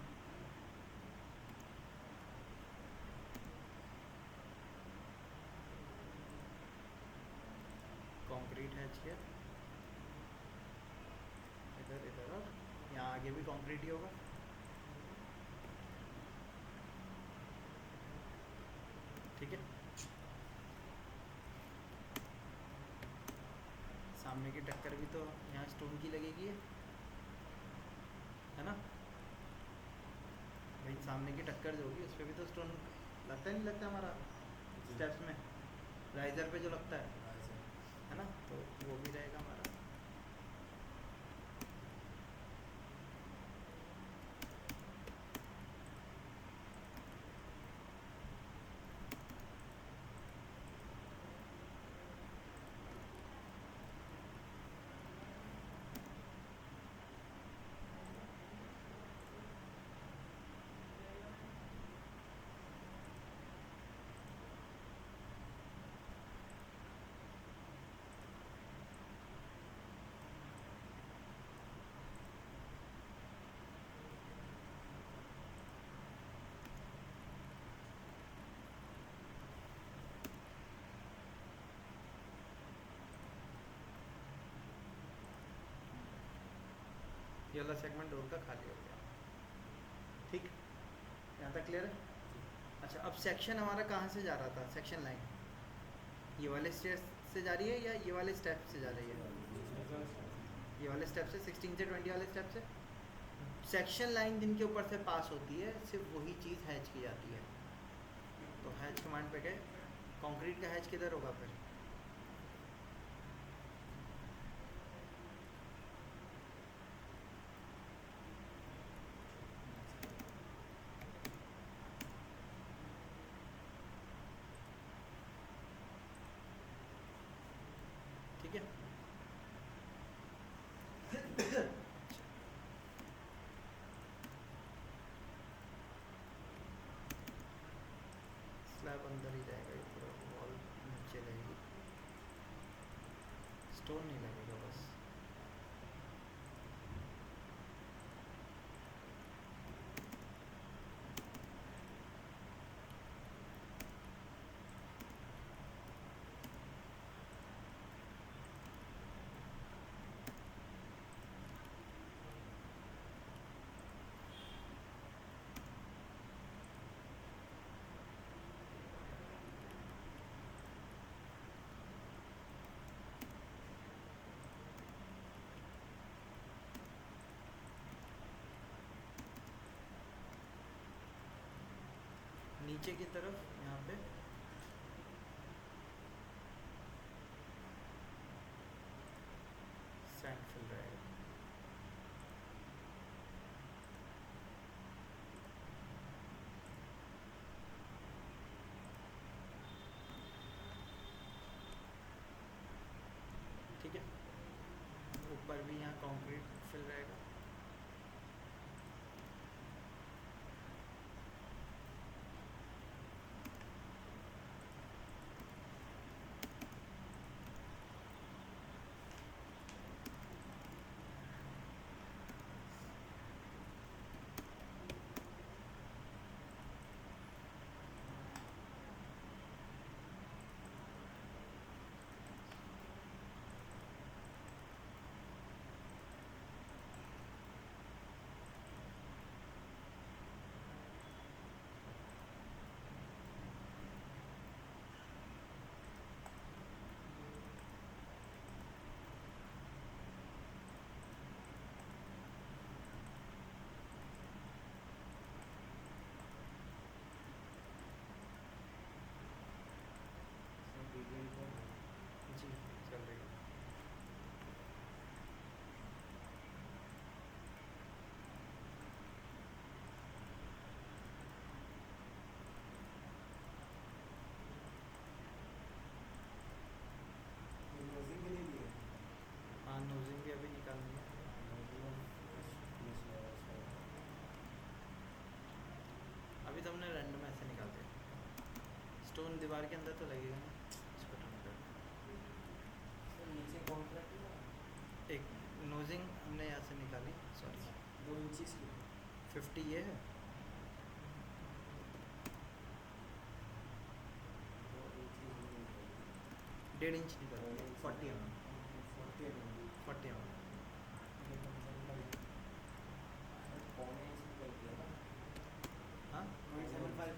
कंक्रीट हैच किया इधर इधर, और यहाँ आगे भी कंक्रीट ही होगा। ठीक है, सामने की टक्कर भी तो यहाँ स्टोन की लगेगी है ना भाई? सामने की टक्कर जो होगी उस पर भी तो स्टोन लगता है, नहीं लगता हमारा स्टेप्स में, राइजर पे जो लगता है ना? तो वो भी रहेगा हमारा। ये वाला सेगमेंट डोर का खाली हो गया। ठीक, यहाँ तक क्लियर है? अच्छा, अब सेक्शन हमारा कहाँ से जा रहा था? सेक्शन लाइन ये वाले स्टेप से जा रही है या ये वाले स्टेप से जा रही है? ये वाले स्टेप से, 16 से 20 वाले स्टेप से। सेक्शन लाइन जिनके ऊपर से पास होती है सिर्फ वही चीज़ हैच की जाती है। तो हैच कमांड पे गए, कंक्रीट का हैच किधर होगा फिर? ठीक है। स्लैब अंदर ही जाएगा, ये पूरा वॉल नीचे रहेगी, स्टोन नहीं लगेगा बस। नीचे की तरफ यहाँ पे सैंड फिल रहेगा। ठीक है, ऊपर भी यहाँ कंक्रीट फिल रहेगा। जी चल रही है। नोजिंग के लिए भी है। हाँ, नोजिंग भी अभी निकालनी है। अभी तो हमने रैंडम ऐसे निकाल दिया। स्टोन दीवार के अंदर तो लगेगा ना, इसको टर्न कर। नीचे कॉन्ट्रैक्ट एक नोजिंग हमने यहाँ से निकाली, सॉरी 2 इंचेस की 50 ये है। 1.5 इंच निकल 40 mm, 40 mm 40 mm। पौने इंच निकल गया ना। हाँ, 0.75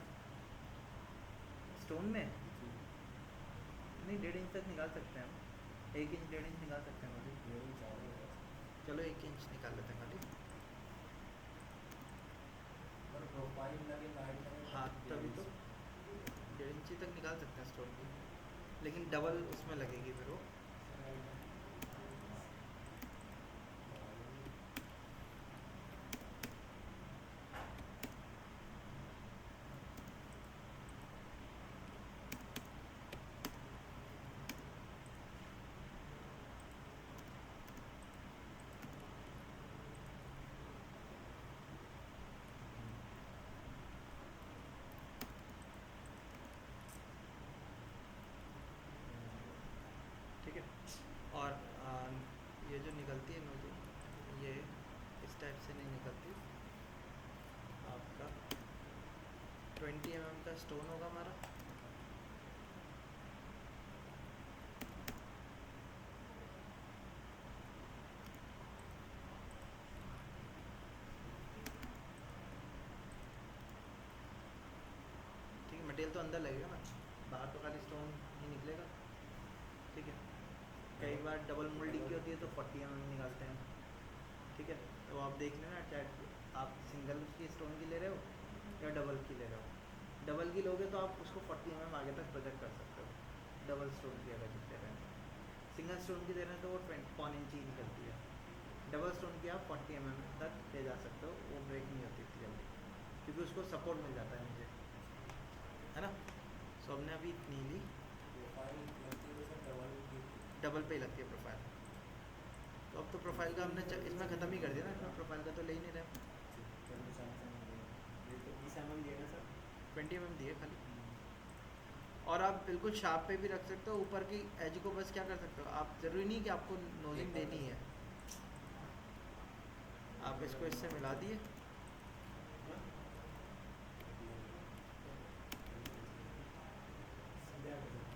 स्टोन में नहीं, 1.5 इंच तक निकाल सकते हैं हम। 1 इंच 1.5 इंच निकाल सकते हैं खाली। यही चाह रहे हैं। चलो 1 इंच निकाल लेते हैं खाली। और प्रोफाइल लगे लाइट लगे। हाँ, तभी तो 1.5 इंच तक निकाल सकते हैं स्टोन की, लेकिन डबल उसमें लगेगी फिर वो। ठीक है। और ये जो निकलती है नोजल, ये इस टाइप से नहीं निकलती। आपका 20 mm का स्टोन होगा हमारा। तो अंदर लगेगा ना, बाहर तो खाली स्टोन ही निकलेगा। ठीक है, कई बार डबल मोल्डिंग की होती है तो 40 mm निकालते हैं। ठीक है, तो आप देख लेना चाहे आप सिंगल की स्टोन की ले रहे हो या डबल की ले रहे हो। डबल की लोगे तो आप उसको 40 mm आगे तक प्रोजेक्ट कर सकते हो, डबल स्टोन की अगर ले रहे हैं। सिंगल स्टोन की दे रहे हैं तो वो 1 इंच ही निकलती है। डबल स्टोन की आप 40 mm तक ले जा सकते हो, वो ब्रेक नहीं होती इतनी जल्दी क्योंकि उसको सपोर्ट मिल जाता है नीचे, है ना। सो हमने अभी इतनी ली, प्रोफाइल लगती है जैसे डबल की। डबल पे ही लगती है प्रोफाइल। तो अब तो प्रोफाइल का हमने इसमें ख़त्म ही कर दिया ना, इसमें प्रोफाइल का तो ले ही नहीं रहे। 20 mm दिए ना सर। 20 mm दिए खाली। और आप बिल्कुल शार्प पे भी रख सकते हो, ऊपर की एज को बस क्या कर सकते हो आप, ज़रूरी नहीं कि आपको नोजिंग देनी है। आप इसको इससे मिला दिए, सीधा कर सकते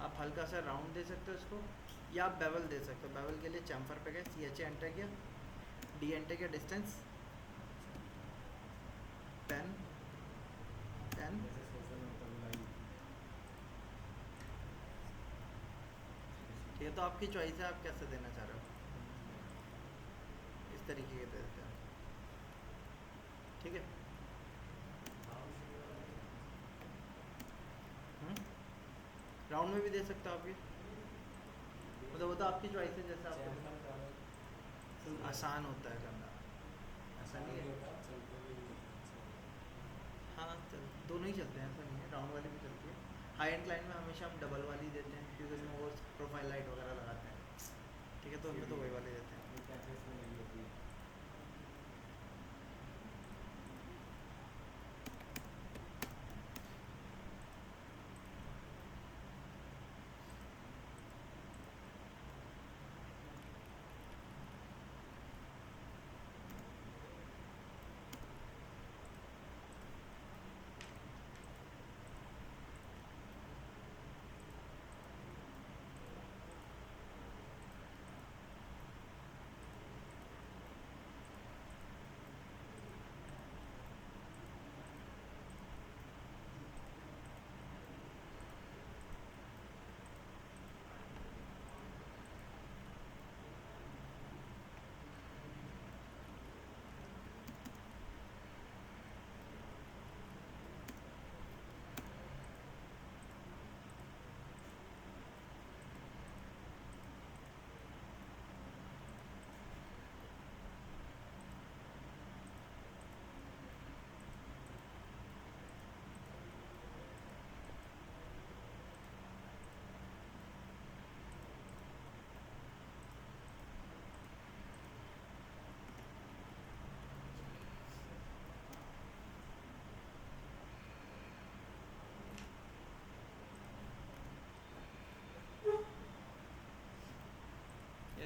आप हल्का सा राउंड दे सकते हो इसको, या आप बेवल दे सकते हो। बेवल के लिए चैम्फर पे गए, CHA एंटर किया, D एंटर किया, डिस्टेंस, पेन पेन, जैसे सोशल में होता है ठीक है। तो आपकी चॉइस है आप कैसे देना चाह रहे हो, इस तरीके के दे देते हैं। ठीक है, राउंड में भी दे सकते हो आप ये, मतलब वो तो आपकी चॉइस है जैसा आपको आसान होता है करना। ऐसा नहीं है, हाँ चल दोनों ही चलते हैं, ऐसा नहीं है, राउंड वाली भी चलती है। हाई एंड क्लाइंट में हमेशा हम डबल वाली देते हैं क्योंकि उसमें वो प्रोफाइल लाइट वगैरह लगाते हैं। ठीक है, तो उनमें तो वही वाली देते हैं। कैफेस में लगी होती है।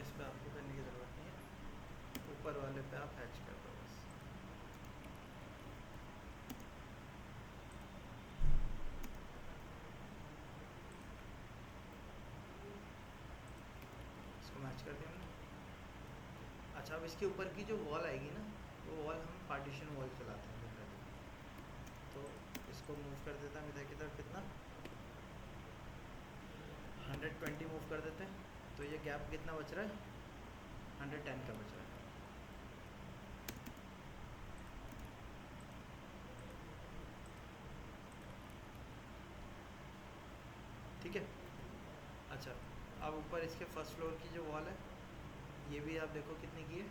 इस पे आपको करने की ज़रूरत नहीं है, ऊपर वाले पे आप हैच कर दो बस। इसको मैच कर दिया हमने। अच्छा, अब इसके ऊपर की जो वॉल आएगी ना, वो वॉल हम पार्टीशन वॉल चलाते हैं जनरली। तो इसको मूव कर देता हूँ इधर की तरफ, कितना 120 मूव कर देते हैं। तो ये गैप कितना बच रहा है, 110 का बच रहा है। ठीक है, अच्छा अब ऊपर इसके फर्स्ट फ्लोर की जो वॉल है, ये भी आप देखो कितनी की है,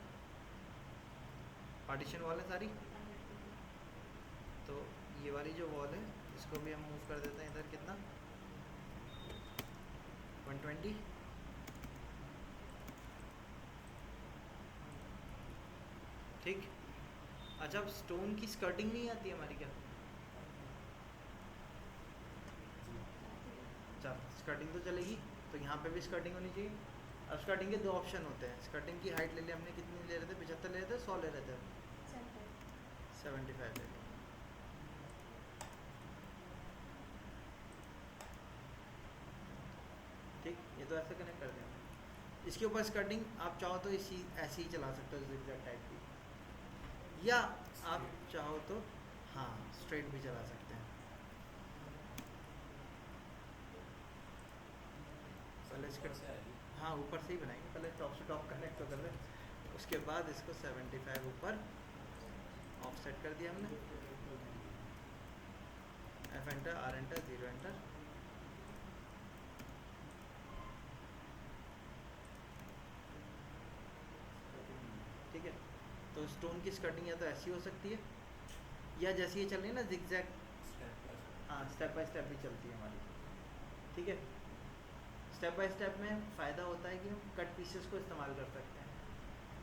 पार्टीशन वॉल है सारी। तो ये वाली जो वॉल है इसको भी हम मूव कर देते हैं इधर, कितना 120। ठीक, अच्छा अब स्टोन की स्कर्टिंग नहीं आती हमारी क्या, अच्छा स्कर्टिंग तो चलेगी, तो यहाँ पे भी स्कर्टिंग होनी चाहिए। अब स्कर्टिंग के दो ऑप्शन होते हैं, स्कर्टिंग की हाइट ले ली हमने, कितनी ले रहे थे, 75 ले रहे थे, 100 ले रहे थे, 75 ले ली। ठीक, ये तो ऐसे कनेक्ट कर दिया। इसके ऊपर स्कर्टिंग आप चाहो तो इसी ऐसे ही चला सकते हो, जिगजैग टाइप की। या आप चाहो तो हाँ स्ट्रेट भी चला सकते हैं। पहले इसका ऊपर से आएगी। हाँ ऊपर से ही बनाएंगे, पहले टॉप से टॉप कनेक्ट तो कर लें, उसके बाद इसको 75 ऊपर ऑफसेट कर दिया हमने, F enter, R enter, 0 enter. ठीक है, तो स्टोन की स्कर्टिंग या तो ऐसी हो सकती है, या जैसे ये चल रही है ना जिगजैग, स्टेप बाय स्टेप। हाँ स्टेप बाय स्टेप भी चलती है हमारी। ठीक है, स्टेप बाय स्टेप में फ़ायदा होता है कि हम कट पीसेस को इस्तेमाल कर सकते हैं,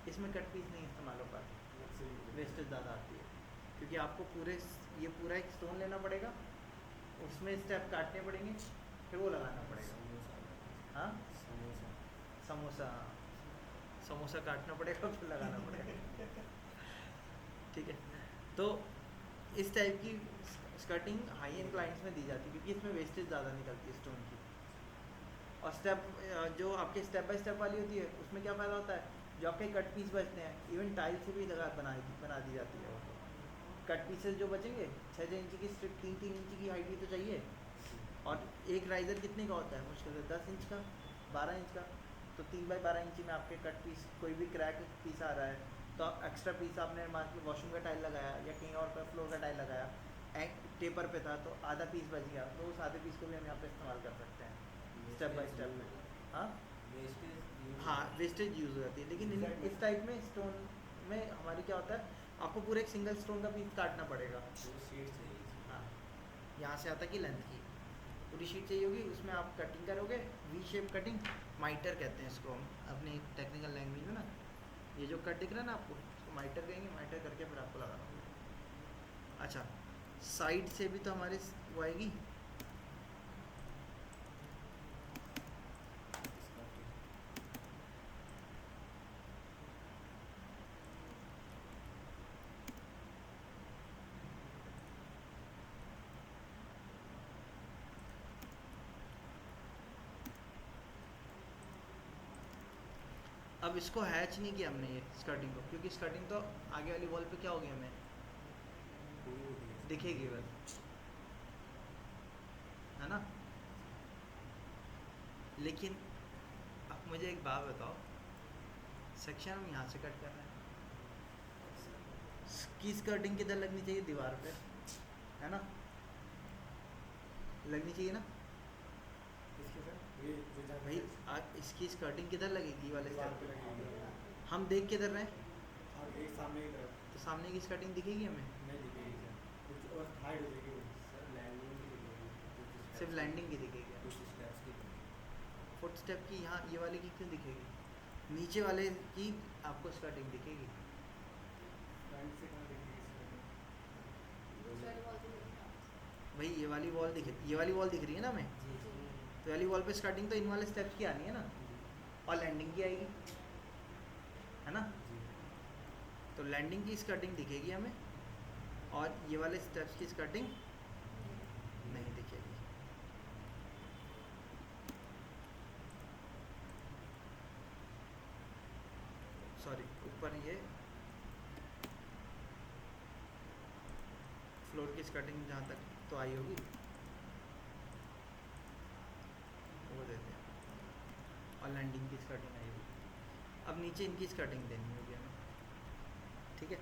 इसमें कट पीस नहीं इस्तेमाल हो पाती, वेस्टेज ज़्यादा आती है, क्योंकि आपको ये पूरा एक स्टोन लेना पड़ेगा, उसमें स्टेप काटने पड़ेंगे, फिर वो लगाना पड़ेगा। समोसा। हाँ समोसा। समोसा, समोसा काटना पड़ेगा फिर लगाना पड़ेगा। ठीक है, तो इस टाइप की स्कर्टिंग हाई एंड क्लाइंट्स में दी जाती है, क्योंकि इसमें वेस्टेज ज़्यादा निकलती है स्टोन की। और स्टेप जो आपके स्टेप बाय स्टेप वाली होती है उसमें क्या फ़ायदा होता है, जो आपके कट पीस बचते हैं, इवन टाइल से भी बना दी जाती है वो। कट पीसेस जो बचेंगे 6 इंच की स्ट्रिप, 3 इंच की हाइट भी तो चाहिए, और एक राइज़र कितने का होता है, मुश्किल से 10 इंच का, 12 इंच का, तो 3 बाई 12 इंची में आपके कट पीस, कोई भी क्रैक पीस आ रहा है तो आप एक्स्ट्रा पीस आपने मान के वॉशरूम का टाइल लगाया या कहीं और का फ्लोर का टाइल लगाया, टेपर पे था तो आधा पीस बच गया, तो उस आधे पीस को भी हम यहाँ पे इस्तेमाल कर सकते हैं स्टेप बाय स्टेप में। हाँ वेस्टेज। हाँ वेस्टेज यूज़ हो जाती है, लेकिन इस टाइप में स्टोन में हमारी क्या होता है, आपको पूरे एक सिंगल स्टोन का पीस काटना पड़ेगा। दो शीट चाहिए। हाँ यहाँ से आता कि लेंथ की पूरी शीट चाहिए होगी, उसमें आप कटिंग करोगे, वी शेप कटिंग, माइटर कहते हैं इसको हम अपनी टेक्निकल लैंग्वेज में ना, ये जो कट दिख रहा है ना आपको, उसको माइटर कहेंगे, माइटर करके फिर आपको लगाना होगा। अच्छा साइड से भी तो हमारे वो आएगी, अब इसको हैच नहीं किया हमने ये स्कर्टिंग को, क्योंकि स्कर्टिंग तो आगे वाली वॉल पे क्या होगी हमें दिखेगी बस, है ना। लेकिन अब मुझे एक बात बताओ, सेक्शन हम यहाँ से कट कर रहे हैं, की स्कर्टिंग किधर लगनी चाहिए, दीवार पे, है ना, लगनी चाहिए ना इसके सर ये जो जहाँ भाई। इसकी स्कर्टिंग किधर लगेगी वाले दीवार स्टेप पे पे, लगेगी, हम देख किधर रहे हैं, हाँ एक सामने की तरफ तो सामने की स्कर्टिंग दिखेगी हमें, नहीं दिखेगी सर, कुछ और हाइड हो जाएगी वो। सर लैंडिंग की दिखेगी, सिर्फ लैंडिंग की दिखेगी। कुछ स्टेप्स की दिखेगी। फुट स्टेप की यहाँ ये वाले की क्यों दिखेगी, नीचे वाले की आपको स्कर्टिंग दिखेगी। फ्रंट से कहाँ दिखेगी इसमें? दूसरा वॉल भी देखा। भाई ये वाली वॉल दिख रही है ना हमें, जी। तो ये वाली वॉल पे स्कर्टिंग तो इन वाले स्टेप्स की आनी है ना, और लैंडिंग की आएगी, है ना। जी। तो लैंडिंग की स्कर्टिंग दिखेगी हमें, और ये वाले स्टेप्स की स्कर्टिंग नहीं दिखेगी। सॉरी, ऊपर ये फ्लोर की स्कर्टिंग जहाँ तक तो आई होगी वो देते हैं, और लैंडिंग की स्कर्टिंग आई होगी। अब नीचे इनकी स्कर्टिंग देनी होगी हमें, ठीक है।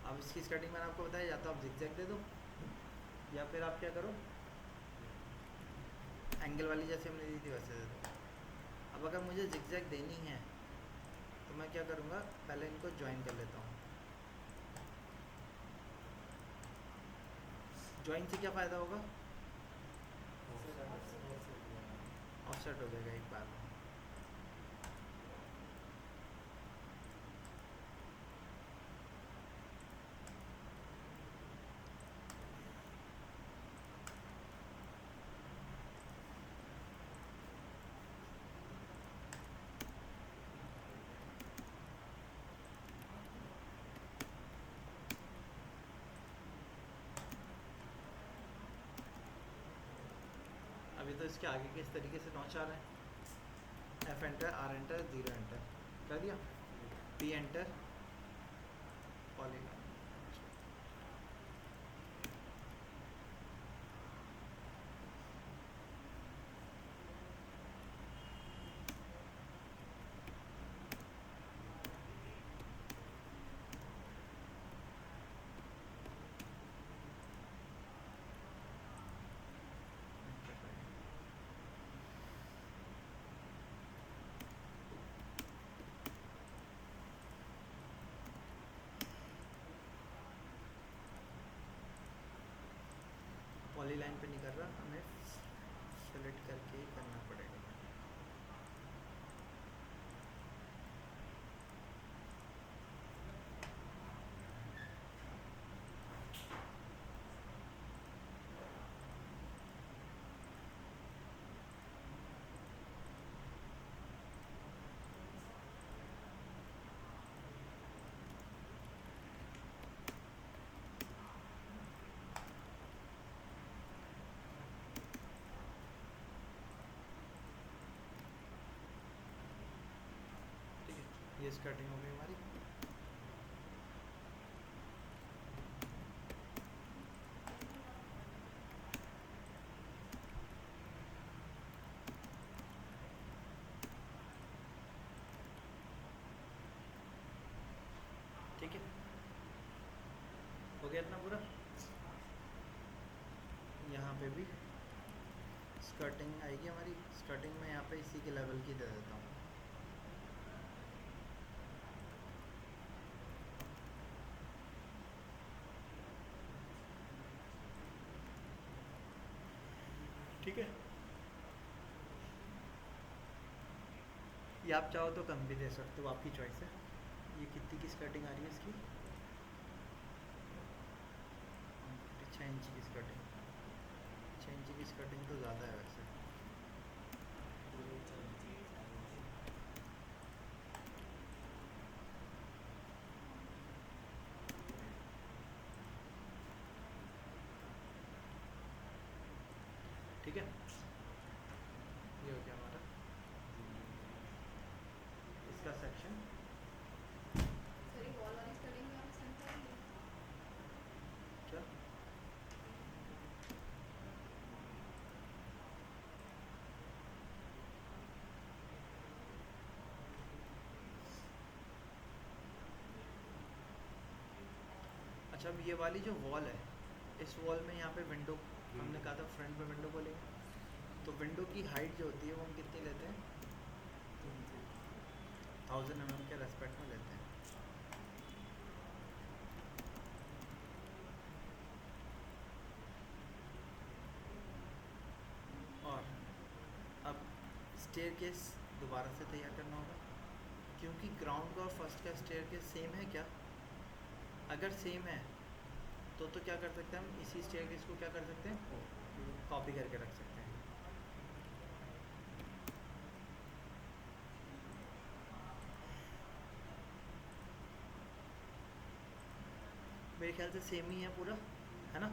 अब इसकी स्कर्टिंग मैंने आपको बताया, या तो आप जिगजैग दे दो, या फिर आप क्या करो, एंगल वाली जैसे हमने दी थी वैसे दे दो। अब अगर मुझे जिगजैग देनी है तो मैं क्या करूँगा, पहले इनको ज्वाइन कर लेता हूँ। ज्वाइन से क्या फ़ायदा होगा, ऑफसेट हो जाएगा एक बार। अभी तो इसके आगे के इस तरीके से नॉच आ रहे हैं, F enter, R enter, 0 enter कर दिया, पी एंटर, पॉलीगॉन। यही करना पड़ेगा। ठीक है, ये स्कर्टिंग हो गई हमारी। ठीक है, हो गया इतना पूरा। यहाँ पे भी स्कर्टिंग आएगी हमारी। स्कर्टिंग में यहाँ पे इसी के लेवल की दे देता हूँ। ठीक है, ये आप चाहो तो कम भी दे सकते हो, आपकी चॉइस है। ये कितनी की स्कर्टिंग आ रही है इसकी? 6 इंच की स्कर्टिंग। 6 इंच की स्कर्टिंग तो ज़्यादा है वैसे। ठीक है, ये हो गया हमारा इसका सेक्शन। सॉरी, वॉल वाली स्कर्टिंग में आप सेंड करेंगे? क्या? अच्छा, अब ये वाली जो वॉल है, इस वॉल में यहाँ पे विंडो, हमने कहा था फ्रंट पे विंडो खोलेंगे, तो विंडो की हाइट जो होती है वो हम कितनी लेते हैं? 1000 mm के रेस्पेक्ट में लेते हैं। और अब स्टेयरकेस दोबारा से तैयार करना होगा, क्योंकि ग्राउंड का और फर्स्ट का स्टेयरकेस सेम है क्या? अगर सेम है तो क्या कर सकते हैं हम, इसी स्टेयरकेस को क्या कर सकते हैं, कॉपी करके रख सकते हैं। मेरे ख्याल से सेम ही है पूरा, है ना?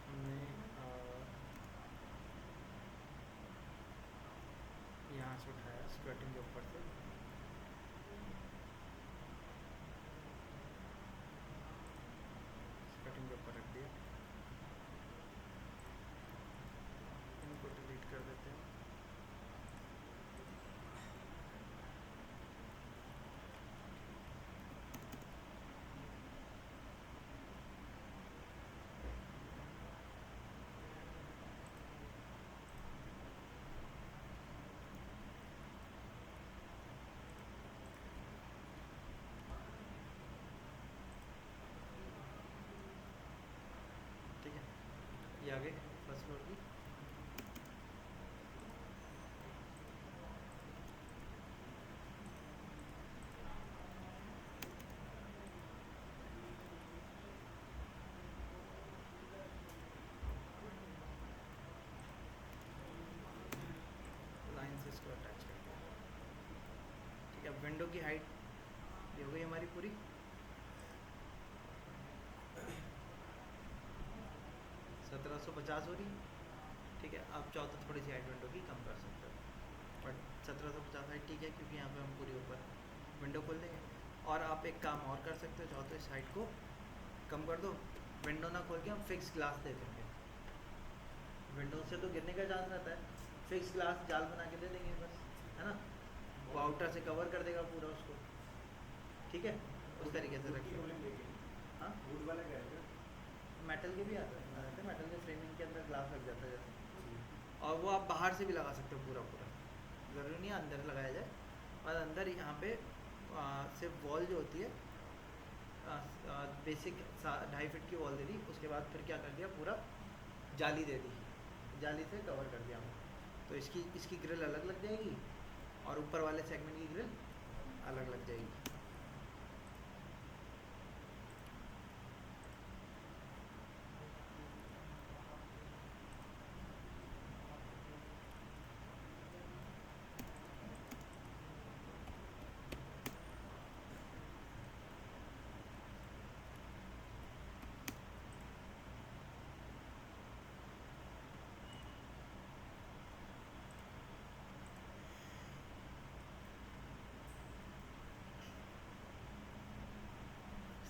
हमने यहाँ से उठाया स्कर्टिंग के ऊपर से, स्कर्टिंग के ऊपर रख दिया। इनको डिलीट कर देते हैं। ठीक है, ये आगे फर्स्ट फ्लोर की। लाइन से इसको अटैच कर दिया। ठीक है, अब विंडो की हाइट ये हो गई हमारी पूरी। 1750 हो रही। ठीक है, आप चाहो तो थोड़ी सी हाइट विंडो की कम कर सकते हो, बट 1750 हाइट ठीक है, क्योंकि यहाँ पे हम पूरी ऊपर विंडो खोल देंगे। और आप एक काम और कर सकते हो, चाहो तो इस हाइट को कम कर दो, विंडो ना खोल के हम फिक्स ग्लास दे देंगे। विंडो से तो गिरने का चांस रहता है, फिक्स ग्लास जाल बना के दे देंगे बस, है ना। वो आउटर से कवर कर देगा पूरा उसको, ठीक है। उस तरीके से रखिए। हाँ, वुड वाला क्या है? मेटल के भी आते हैं, मेटल के फ्रेमिंग के अंदर ग्लास लग जाता है जैसे, और वो आप बाहर से भी लगा सकते हो पूरा पूरा, ज़रूरी नहीं है अंदर लगाया जाए। और अंदर यहाँ पे सिर्फ वॉल जो होती है बेसिक 2.5 फीट की वॉल दे दी, उसके बाद फिर क्या कर दिया, पूरा जाली दे दी, जाली से कवर कर दिया हमने। तो इसकी ग्रिल अलग लग जाएगी और ऊपर वाले सेगमेंट की ग्रिल अलग लग जाएगी।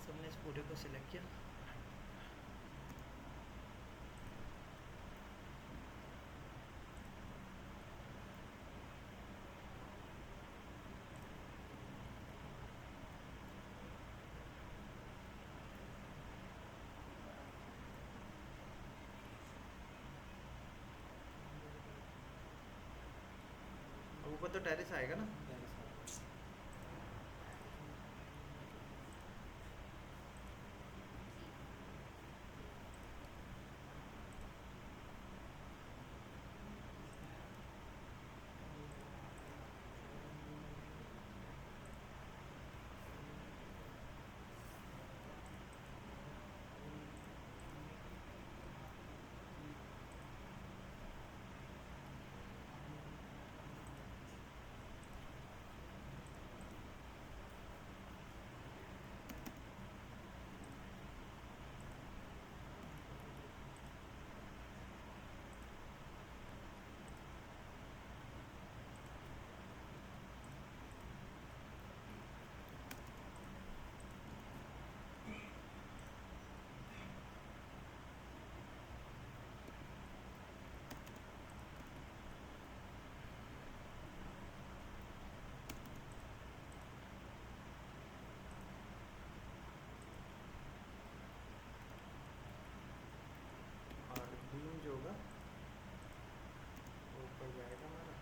सबने इस पूरे को सिलेक्ट किया। अब ऊपर तो टेरेस आएगा ना। और बीम जो होगा वो ऊपर जाएगा हमारा।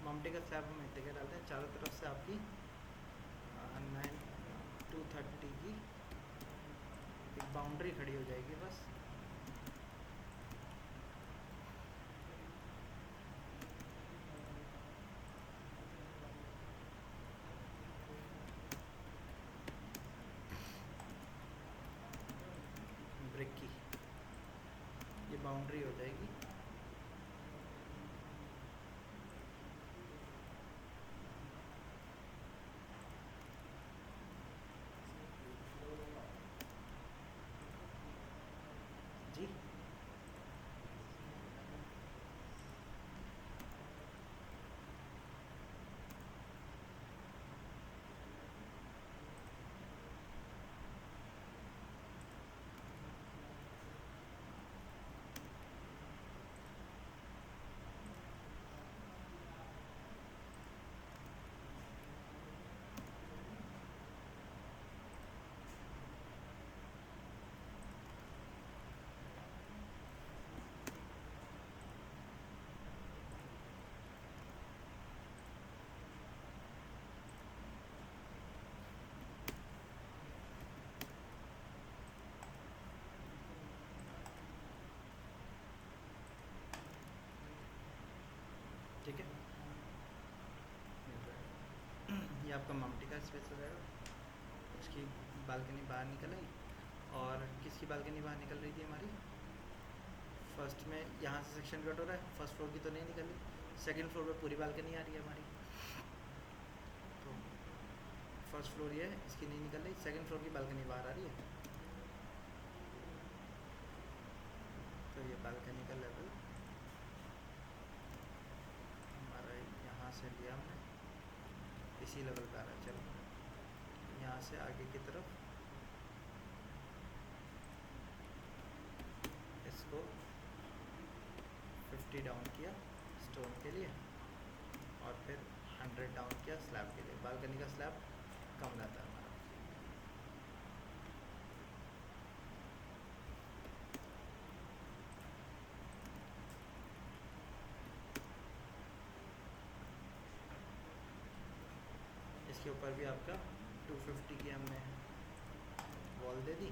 माउंटिंग का स्लैब हम इतने के डालते हैं, चारों तरफ से आपकी 9 230 की एक बाउंड्री खड़ी हो जाएगी बस। ब्रिक की ये बाउंड्री हो जाएगी। जी, आपका मम्टी का स्पेस हो जाएगा, उसकी बालकनी बाहर निकल आई। और किसकी बालकनी बाहर निकल रही थी हमारी, फर्स्ट में यहाँ से सेक्शन कट हो रहा है, फर्स्ट फ्लोर की तो नहीं निकल रही, सेकंड फ्लोर पे पूरी बालकनी आ रही है हमारी। तो फर्स्ट फ्लोर ये है, इसकी नहीं निकल रही, सेकंड फ्लोर की बालकनी बाहर आ रही है। तो ये बालकनी का लेवल हमारा यहाँ से लिया हमने, इसी लेवल पे आ रहा है। चलो यहाँ से आगे की तरफ इसको 50 डाउन किया स्टोन के लिए, और फिर 100 डाउन किया स्लैब के लिए। बालकनी का स्लैब कम रहता है हमारा। इसके ऊपर भी आपका 250 की हमने वॉल दे दी,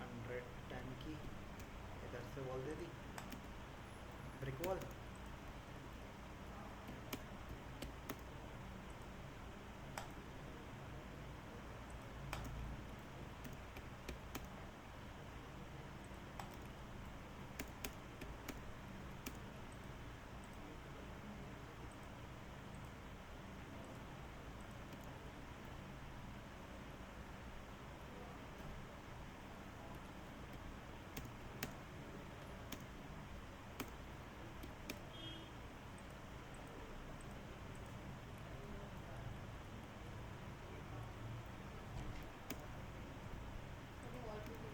110 की इधर से वॉल दे दी, ब्रिक वॉल। अभी वॉल पे भी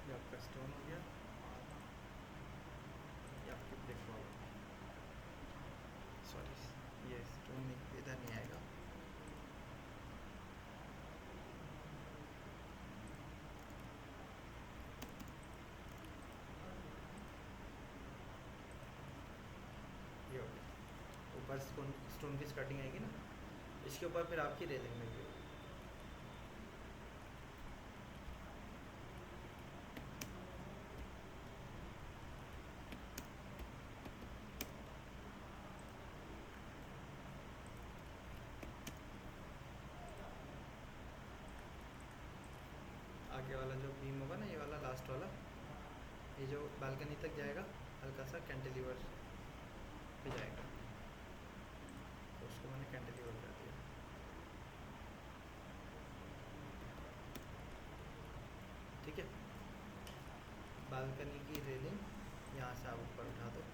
ये आपका स्टोन हो गया, ये आपकी ब्रिक वॉल। सॉरी ये स्टोन नहीं, इधर नहीं आएगा। ये हो गया, ऊपर स्टोन स्टोन की स्कर्टिंग आएगी ना, इसके ऊपर फिर आपकी रेलिंग लगी होगी। आगे वाला जो बीम होगा ना, ये वाला लास्ट वाला, ये जो बालकनी तक जाएगा, हल्का सा कैंटिलीवर पे जाएगा, तो उसको मैंने कैंटिलीवर कर दिया। ठीक है, बालकनी की रेलिंग यहाँ से आप ऊपर उठा दो।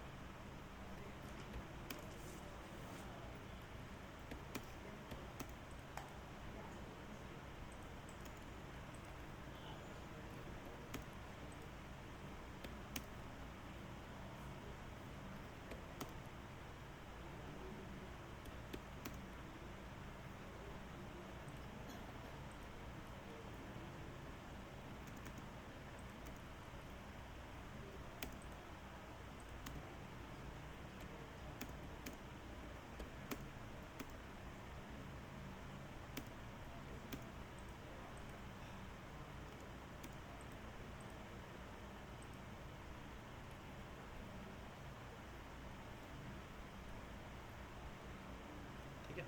ठीक है,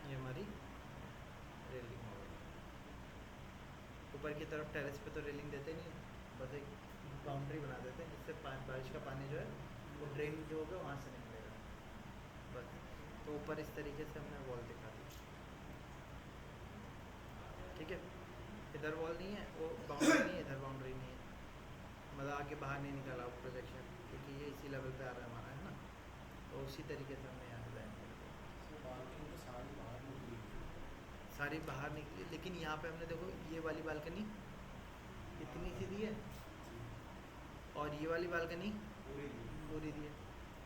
ये हमारी रेलिंग हो गई। ऊपर की तरफ टेरेस पे तो रेलिंग देते नहीं है, बस एक बाउंड्री बना देते हैं जिससे बारिश का पानी जो है वो ड्रेन जो होगा वहाँ से निकलेगा बस। तो ऊपर इस तरीके से हमने वॉल दिखा दी। ठीक है, इधर वॉल नहीं है, वो बाउंड्री नहीं है, इधर बाउंड्री नहीं है, मतलब आगे बाहर नहीं निकला प्रोजेक्शन, क्योंकि ये इसी लेवल पे आ रहा है हमारा, है ना। तो उसी तरीके से हमने यहाँ डिज़ाइन कर दिया। तो बालकनी तो सारी बाहर निकली हुई है। सारी बाहर निकली, लेकिन यहाँ पे हमने देखो ये वाली बालकनी इतनी सी दी है और ये वाली बालकनी पूरी दी। पूरी दी है,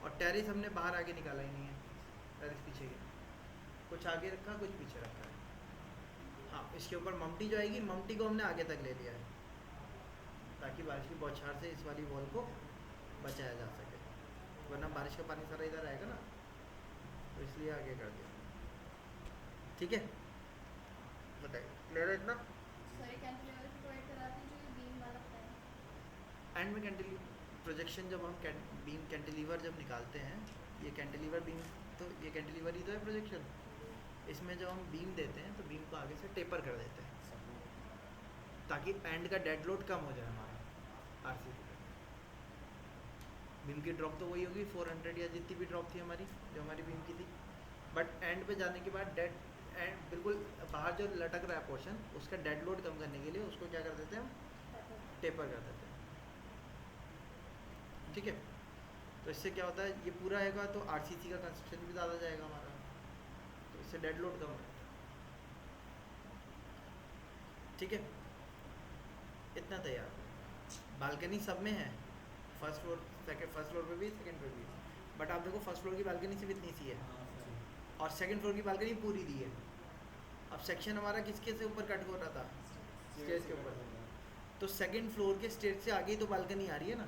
और टेरिस हमने बाहर आगे निकाला ही नहीं है, टेरिस पीछे की कुछ आगे रखा कुछ पीछे रखा है। हाँ, इसके ऊपर ममटी जो आएगी, ममटी को हमने आगे तक ले लिया है ताकि बारिश की बौछार से इस वाली वॉल को बचाया जा सके, वरना बारिश का पानी सारा इधर आएगा ना, तो इसलिए आगे कर दिया। ठीक है, बताइए क्लियर है इतना? सॉरी कैंटिलीवर भी प्रोवाइड कराते हैं जो ये बीम वाला प्लान। एंड में कैंटिलीवर प्रोजेक्शन, जब हम बीम कैंटिलीवर जब निकालते हैं, ये कैंटिलीवर बीम, तो ये कैंटिलीवर ही तो है प्रोजेक्शन। इसमें जब हम बीम देते हैं तो बीम को आगे से टेपर कर देते हैं ताकि एंड का डेड लोड कम हो जाए हमारा आरसीसी पे। बीम की ड्रॉप तो वही होगी 400 या जितनी भी ड्रॉप थी हमारी, जो हमारी बीम की थी, बट एंड पे जाने के बाद डेड एंड बिल्कुल बाहर जो लटक रहा है पोर्शन, उसका डेड लोड कम करने के लिए उसको क्या कर देते हैं हम, टेपर कर देते हैं। ठीक है, तो इससे क्या होता है, ये पूरा आएगा तो आरसीसी का कंस्ट्रक्शन भी ज़्यादा जाएगा हमारा, तो इससे डेड लोड कम होता है। ठीक है, इतना तैयार। बालकनी सब में है, फर्स्ट फ्लोर फर्स्ट फ्लोर पे भी, सेकंड पे भी, बट आप देखो फर्स्ट फ्लोर की बालकनी सिर्फ इतनी सी है और सेकंड फ्लोर की बालकनी पूरी दी है। अब सेक्शन हमारा किसके से ऊपर कट हो रहा था, स्टेज के ऊपर, तो सेकंड फ्लोर के स्टेज से आगे ही तो बालकनी आ रही है ना,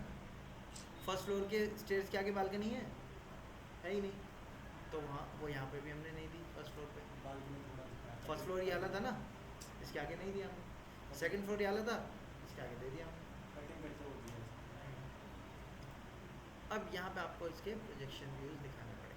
फर्स्ट फ्लोर के स्टेज के आगे बालकनी है ही नहीं, तो वहाँ वो यहाँ पे भी हमने नहीं दी। फर्स्ट फ्लोर पे बालकनी थोड़ा दिखा है। फर्स्ट फ्लोर ये वाला था ना, इसके आगे नहीं दिया हमने, सेकंड फ्लोर ये वाला था, इसके आगे दे दिया हमने। कटिंग करके वो दिया है। अब यहाँ पे आपको इसके प्रोजेक्शन व्यूज दिखाने पड़ेंगे।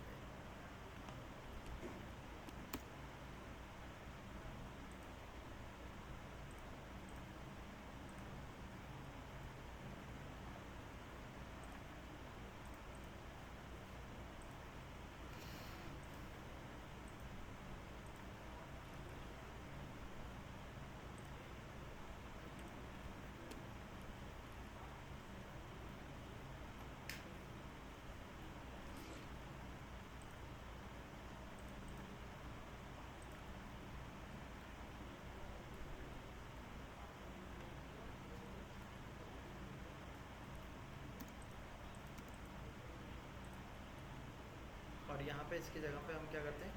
और यहाँ पे इसकी जगह पे हम क्या करते हैं,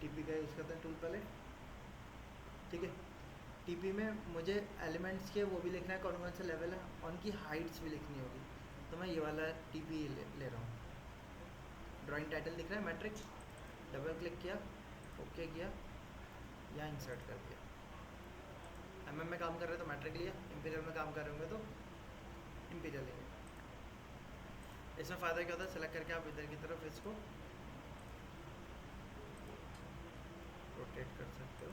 टीपी का यूज़ करते हैं, टूल पैलेट। ठीक है, टीपी में मुझे एलिमेंट्स के वो भी लिखना है, कौन कौन से लेवल है, उनकी हाइट्स भी लिखनी होगी, तो मैं ये वाला टीपी ले रहा हूँ। ड्राइंग टाइटल दिख रहा है, मैट्रिक्स, डबल क्लिक किया, ओके किया, या इंसर्ट कर दिया। एमएम में काम कर रहे हैं तो मैट्रिक लिया, इंपीरियल में काम कर रहे होंगे तो इंपीरियल लेंगे। इसमें फ़ायदा क्या होता है, सेलेक्ट करके आप इधर की तरफ इसको रोटेट कर सकते हो।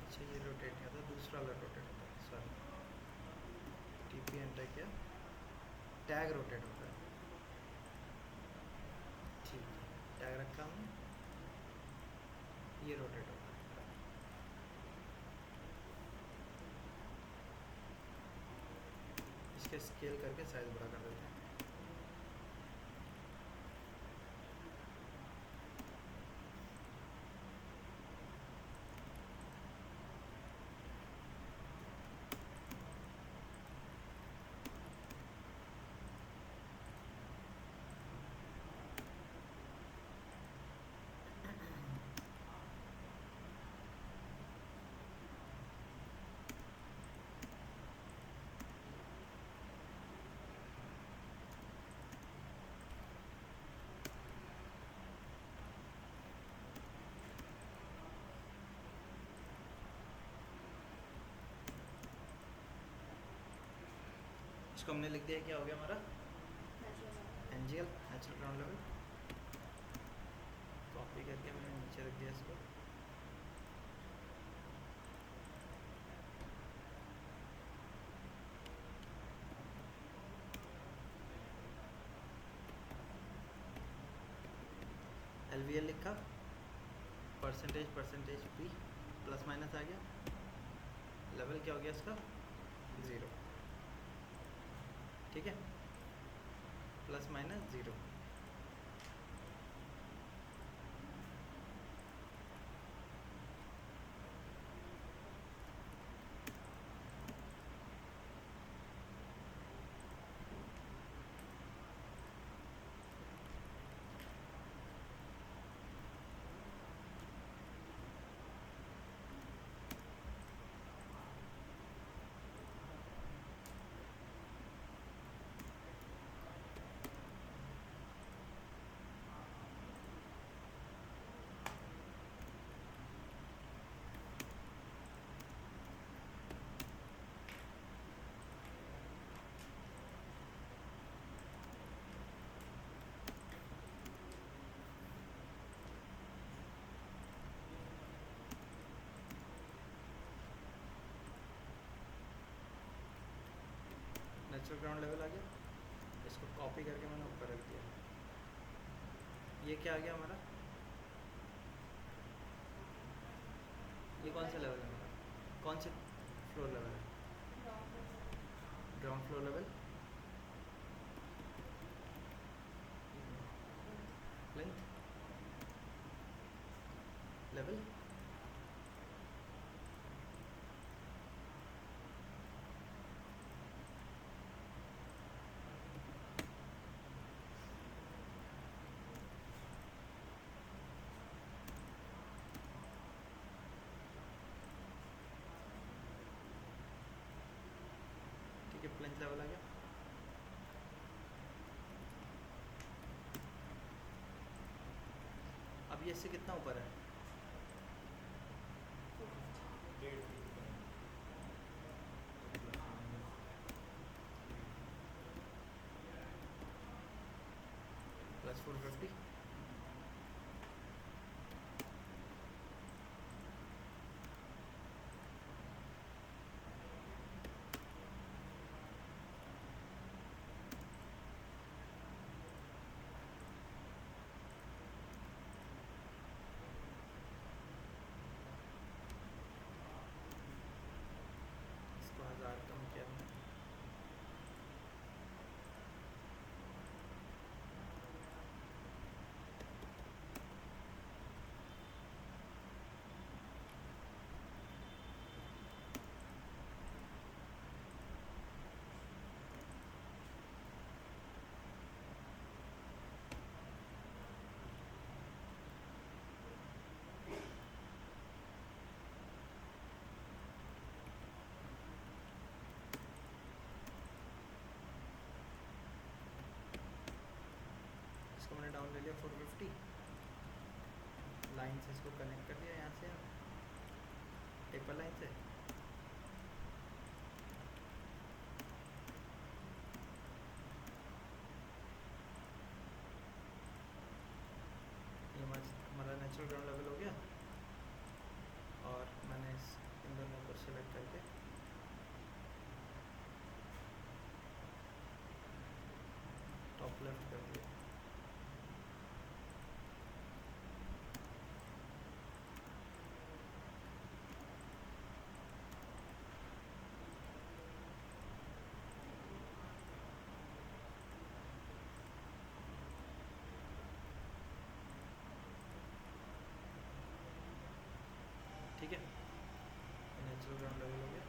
अच्छा, ये रोटेट नहीं होता, दूसरा वाला रोटेट होता है, सॉरी। टीपी एंटर किया, टैग रोटेट होता है। ठीक है, टैग रखा हमने, ये रोटेट होता है। इसके स्केल करके साइज बड़ा कर देते हैं। इसको हमने लिख दिया, क्या हो गया हमारा, NGL, natural ground level. Copy करके मैंने नीचे रख दिया इसको। LVL लिखा, परसेंटेज पी, प्लस माइनस आ गया, लेवल क्या हो गया इसका 0, ठीक है, plus minus 0। Natural ground level आ गया, इसको कॉपी करके मैंने ऊपर रख दिया। ये क्या आ गया हमारा, ये कौन सा लेवल है हमारा, कौन से फ्लोर लेवल है, ground floor level, length level, ठीक है, प्लेंथ लेवल आ गया। अब ये इससे कितना ऊपर है, 450, इसको 1000 कम किया हमने। इसको मैंने डाउन ले लिया 450, लाइन से इसको कनेक्ट कर दिया यहाँ से, टेपर लाइन से। ये हमारा नेचुरल ग्राउंड लेवल हो गया, और मैंने इन दोनों को सिलेक्ट करके टॉप लेफ्ट कर दिया। ठीक है, नेचुरल ग्राउंड लेवल हो गया।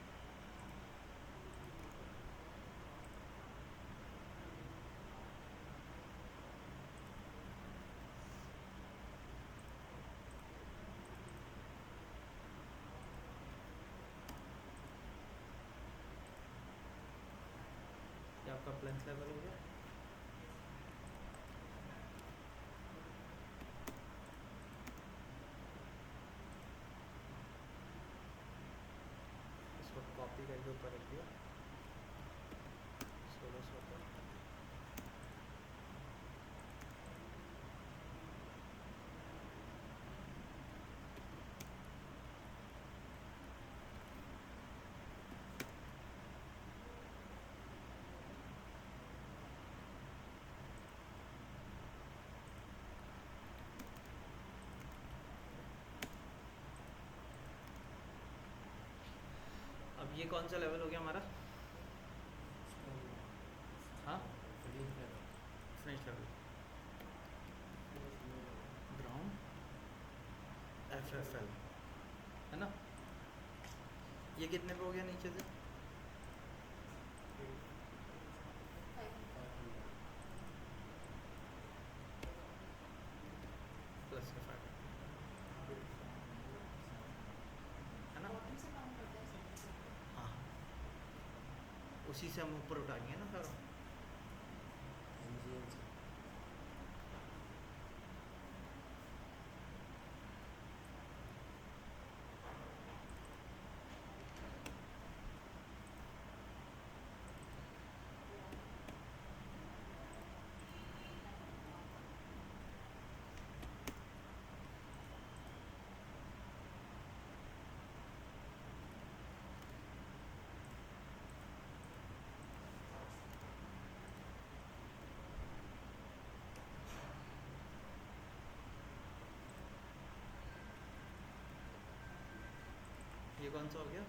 ये आपका प्लेंथ लेवल हो गया। इसको कॉपी करके ऊपर रख दिया 1600 पर। ये कौन सा लेवल हो गया हमारा? हाँ, फिनिश लेवल, ग्राउंड FFL है ना। ये कितने पे हो गया नीचे से? 500 प्लस का 5 है ना। बॉटम से काउंट करते हैं सब। हाँ, उसी से हम ऊपर उठाएंगे ना सर। ये कौन सा हो गया?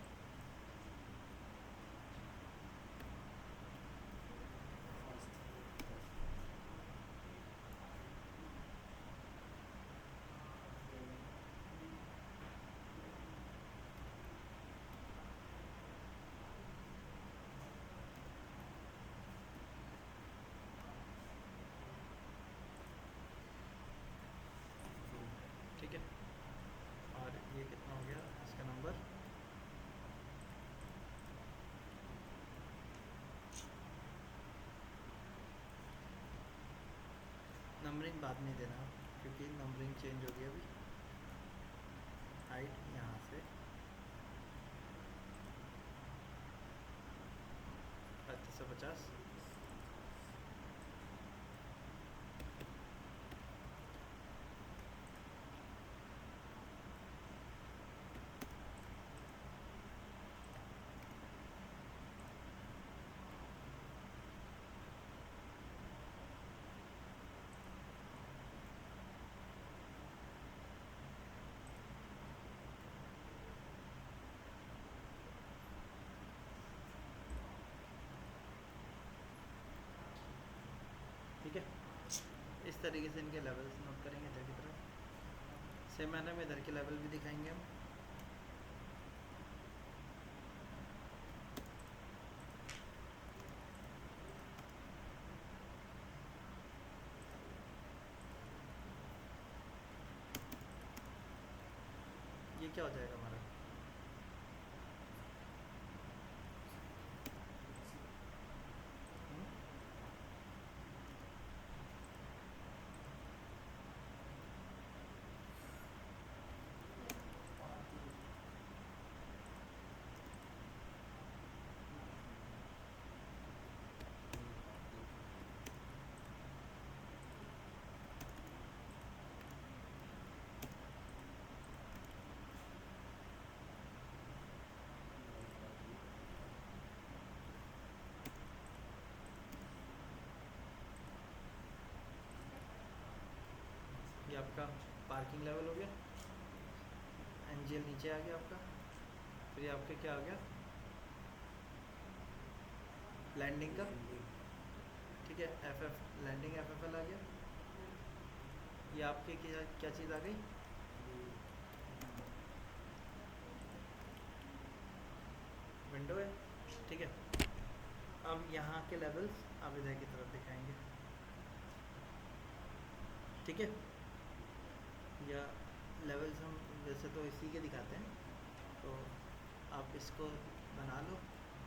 ठीक है, और ये कितना हो गया इसका नंबर? नंबरिंग बाद में देना क्योंकि नंबरिंग चेंज हो गई अभी। हाइट यहाँ से 3550, ठीक है। इस तरीके से इनके लेवल्स नोट करेंगे इधर की तरफ। सेम मैनर में इधर के लेवल भी दिखाएंगे हम। ये क्या हो जाएगा हमारा? हम्म? ये आपका पार्किंग लेवल हो गया, NGL नीचे आ गया आपका। फिर ये आपके क्या आ गया? लैंडिंग का, ठीक है, लैंडिंग FFL आ गया। ये आपके क्या क्या चीज़ आ गई? विंडो है, ठीक है। अब यहाँ के लेवल्स आप इधर की तरफ दिखाएंगे, ठीक है। या लेवल्स हम वैसे तो इसी के दिखाते हैं, तो आप इसको बना लो।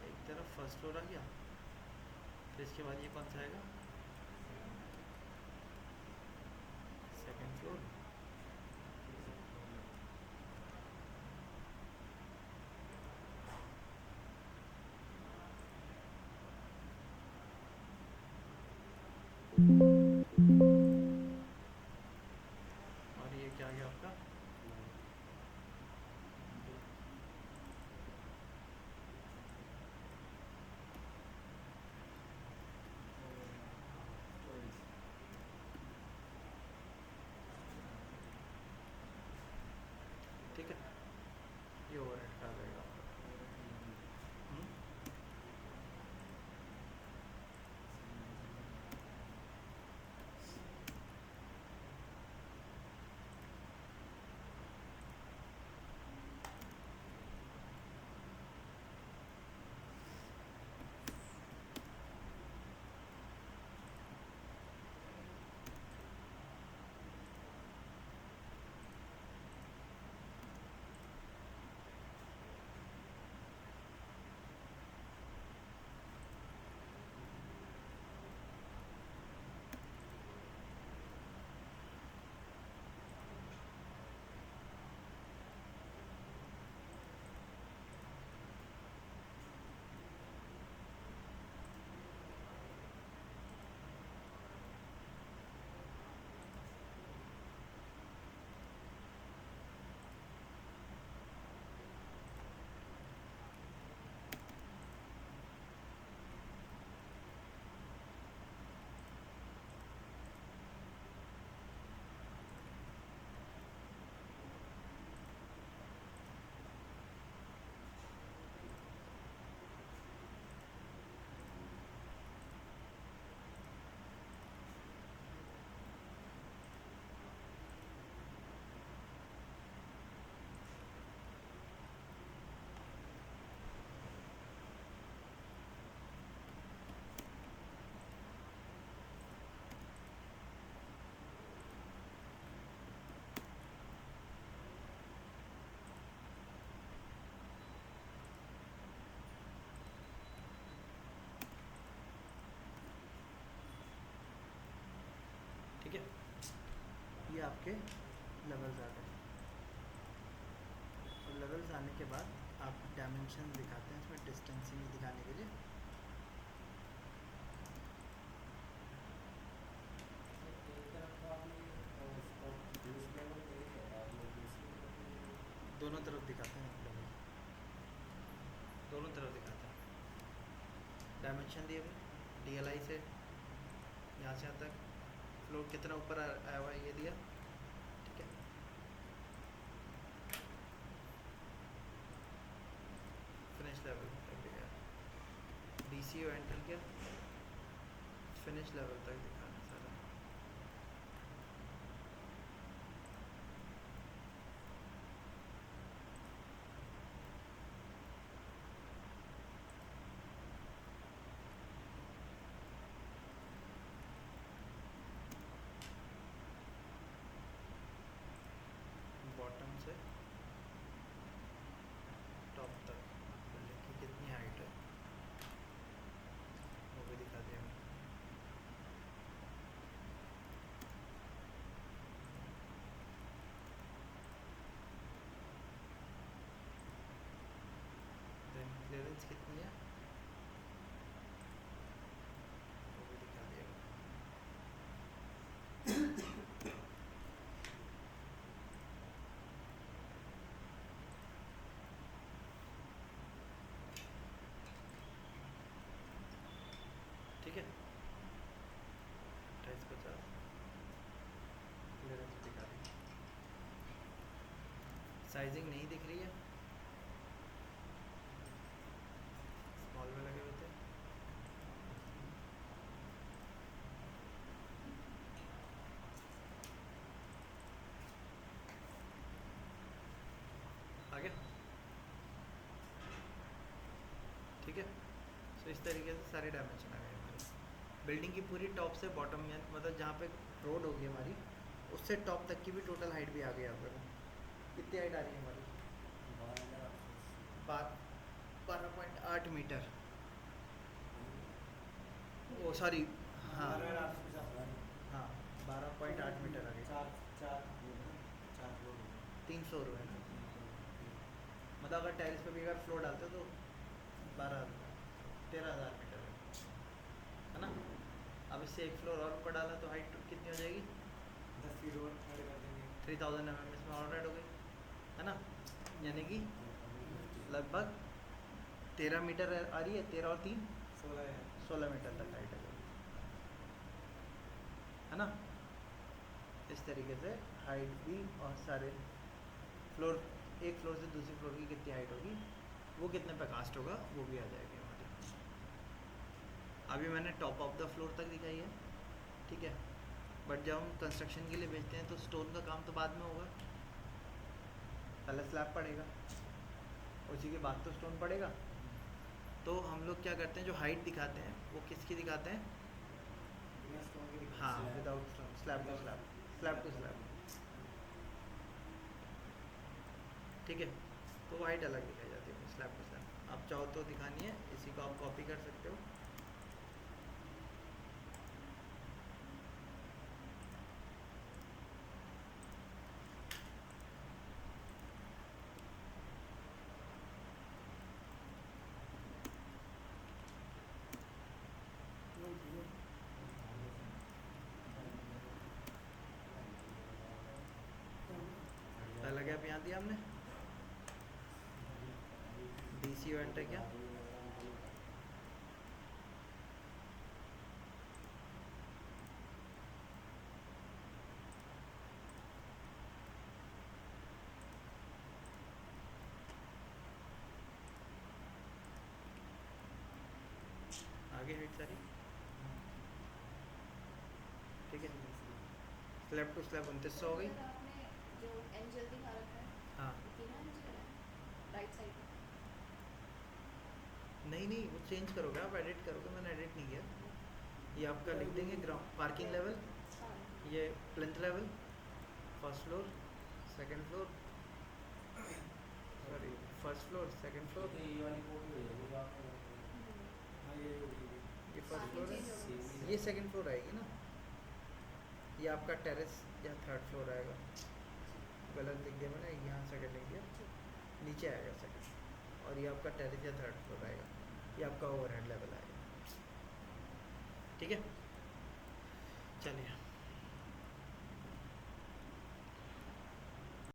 एक तरफ फर्स्ट फ्लोर आ गया, फिर इसके बाद ये कौन सा आएगा? सेकंड फ्लोर, और ये क्या आ गया आपका? आपके लेवल्स आ गए, और लेवल्स आने के बाद आप डायमेंशन दिखाते हैं इसमें डिस्टेंसिंग दिखाने के लिए। एक तरफ तो आपने उसको ड्यूस लेवल दे दिया था, आपने दूसरी तरफ भी दोनों तरफ दिखाते हैं लेवल, दोनों तरफ दिखाते हैं। डायमेंशन दिए हुए DLI से यहाँ से यहाँ तक, फ्लोर कितना ऊपर आया हुआ है ये दिया, ठीक है। फिनिश लेवल तक दिया, DCO एंटर किया, फिनिश लेवल तक दिखाना सारा। बॉटम से टॉप तक बिल्डिंग की कितनी हाइट है वो भी दिखा दिया। देन क्लियरेंस कितनी है वो भी दिखा दिया। ठीक है, 28-50 क्लियरेंस दिखा दी। साइजिंग नहीं दिख रही है, स्मॉल में लगे हुए थे। आगे ठीक है। सो इस तरीके से सारे डायमेंशन आ गए हमारे। बिल्डिंग की पूरी टॉप से बॉटम में, मतलब जहाँ पे रोड होगी हमारी उससे टॉप तक की भी टोटल हाइट भी आ गई यहाँ पर। कितनी हाइट आ रही है हमारी? 12.8 मीटर। ओ सॉरी, हाँ हाँ 12.8 मीटर आ गई। चार चार चार फ्लोर 300 रुपये ना, मतलब अगर टाइल्स पे भी अगर फ्लोर डालते हो तो 13,000 मीटर है ना। अब इससे एक फ्लोर और ऊपर डाला तो हाइट कितनी हो जाएगी? 10 फीट और ऐड कर देंगे। 3000 mm इसमें और ऐड हो गई है ना, यानी कि लगभग 13 मीटर आ रही है। 13 और 3 16 है। 16 मीटर तक हाइट है ना। इस तरीके से हाइट भी और सारे फ्लोर, एक फ्लोर से दूसरी फ्लोर की कितनी हाइट होगी, वो कितने पे कास्ट होगा, वो भी आ जाएगी हमारी। अभी मैंने टॉप ऑफ द फ्लोर तक दिखाई है, ठीक है। बट जब हम कंस्ट्रक्शन के लिए भेजते हैं तो स्टोन का काम तो बाद में होगा, पहले स्लैब पड़ेगा, उसी के बाद तो स्टोन पड़ेगा। तो हम लोग क्या करते हैं, जो हाइट दिखाते हैं वो किसकी दिखाते हैं? बिना स्टोन के दिखा। हाँ, without stone, slab to slab, slab to slab, ठीक है। तो वो हाइट अलग दिखाई जाती है स्लैब टू स्लैब। आप चाहो तो दिखानी है, इसी को आप कॉपी कर सकते हो। पहला गैप यहाँ दिया हमने, DCO एंटर किया, आगे हाइट सारी, ठीक है। स्लैब टू स्लैब 2900 हो गई। सर, आपने जो एंजल दिखा रखा है, हाँ, तीनों एंजल है राइट साइड में। नहीं नहीं वो चेंज करोगे आप, एडिट करोगे, मैंने एडिट नहीं किया। ये आपका लिख देंगे ग्राउंड पार्किंग लेवल, हाँ, ये plinth level, first floor, second floor, sorry first floor, second floor, तो ये वाली कोड हो जाएगी जो आपने हाँ ये होगी। ये फर्स्ट फ्लोर Parking change है, होगी। ये सेकंड फ्लोर आएगी ना, ये आपका टेरेस या थर्ड फ्लोर आएगा, गलत लिख दिया मैंने, यहाँ सेकंड लिख दिया, नीचे आएगा सेकंड, और ये आपका टेरेस या थर्ड फ्लोर आएगा, ये आपका ओवरहेड लेवल आएगा। ठीक है, चलिए।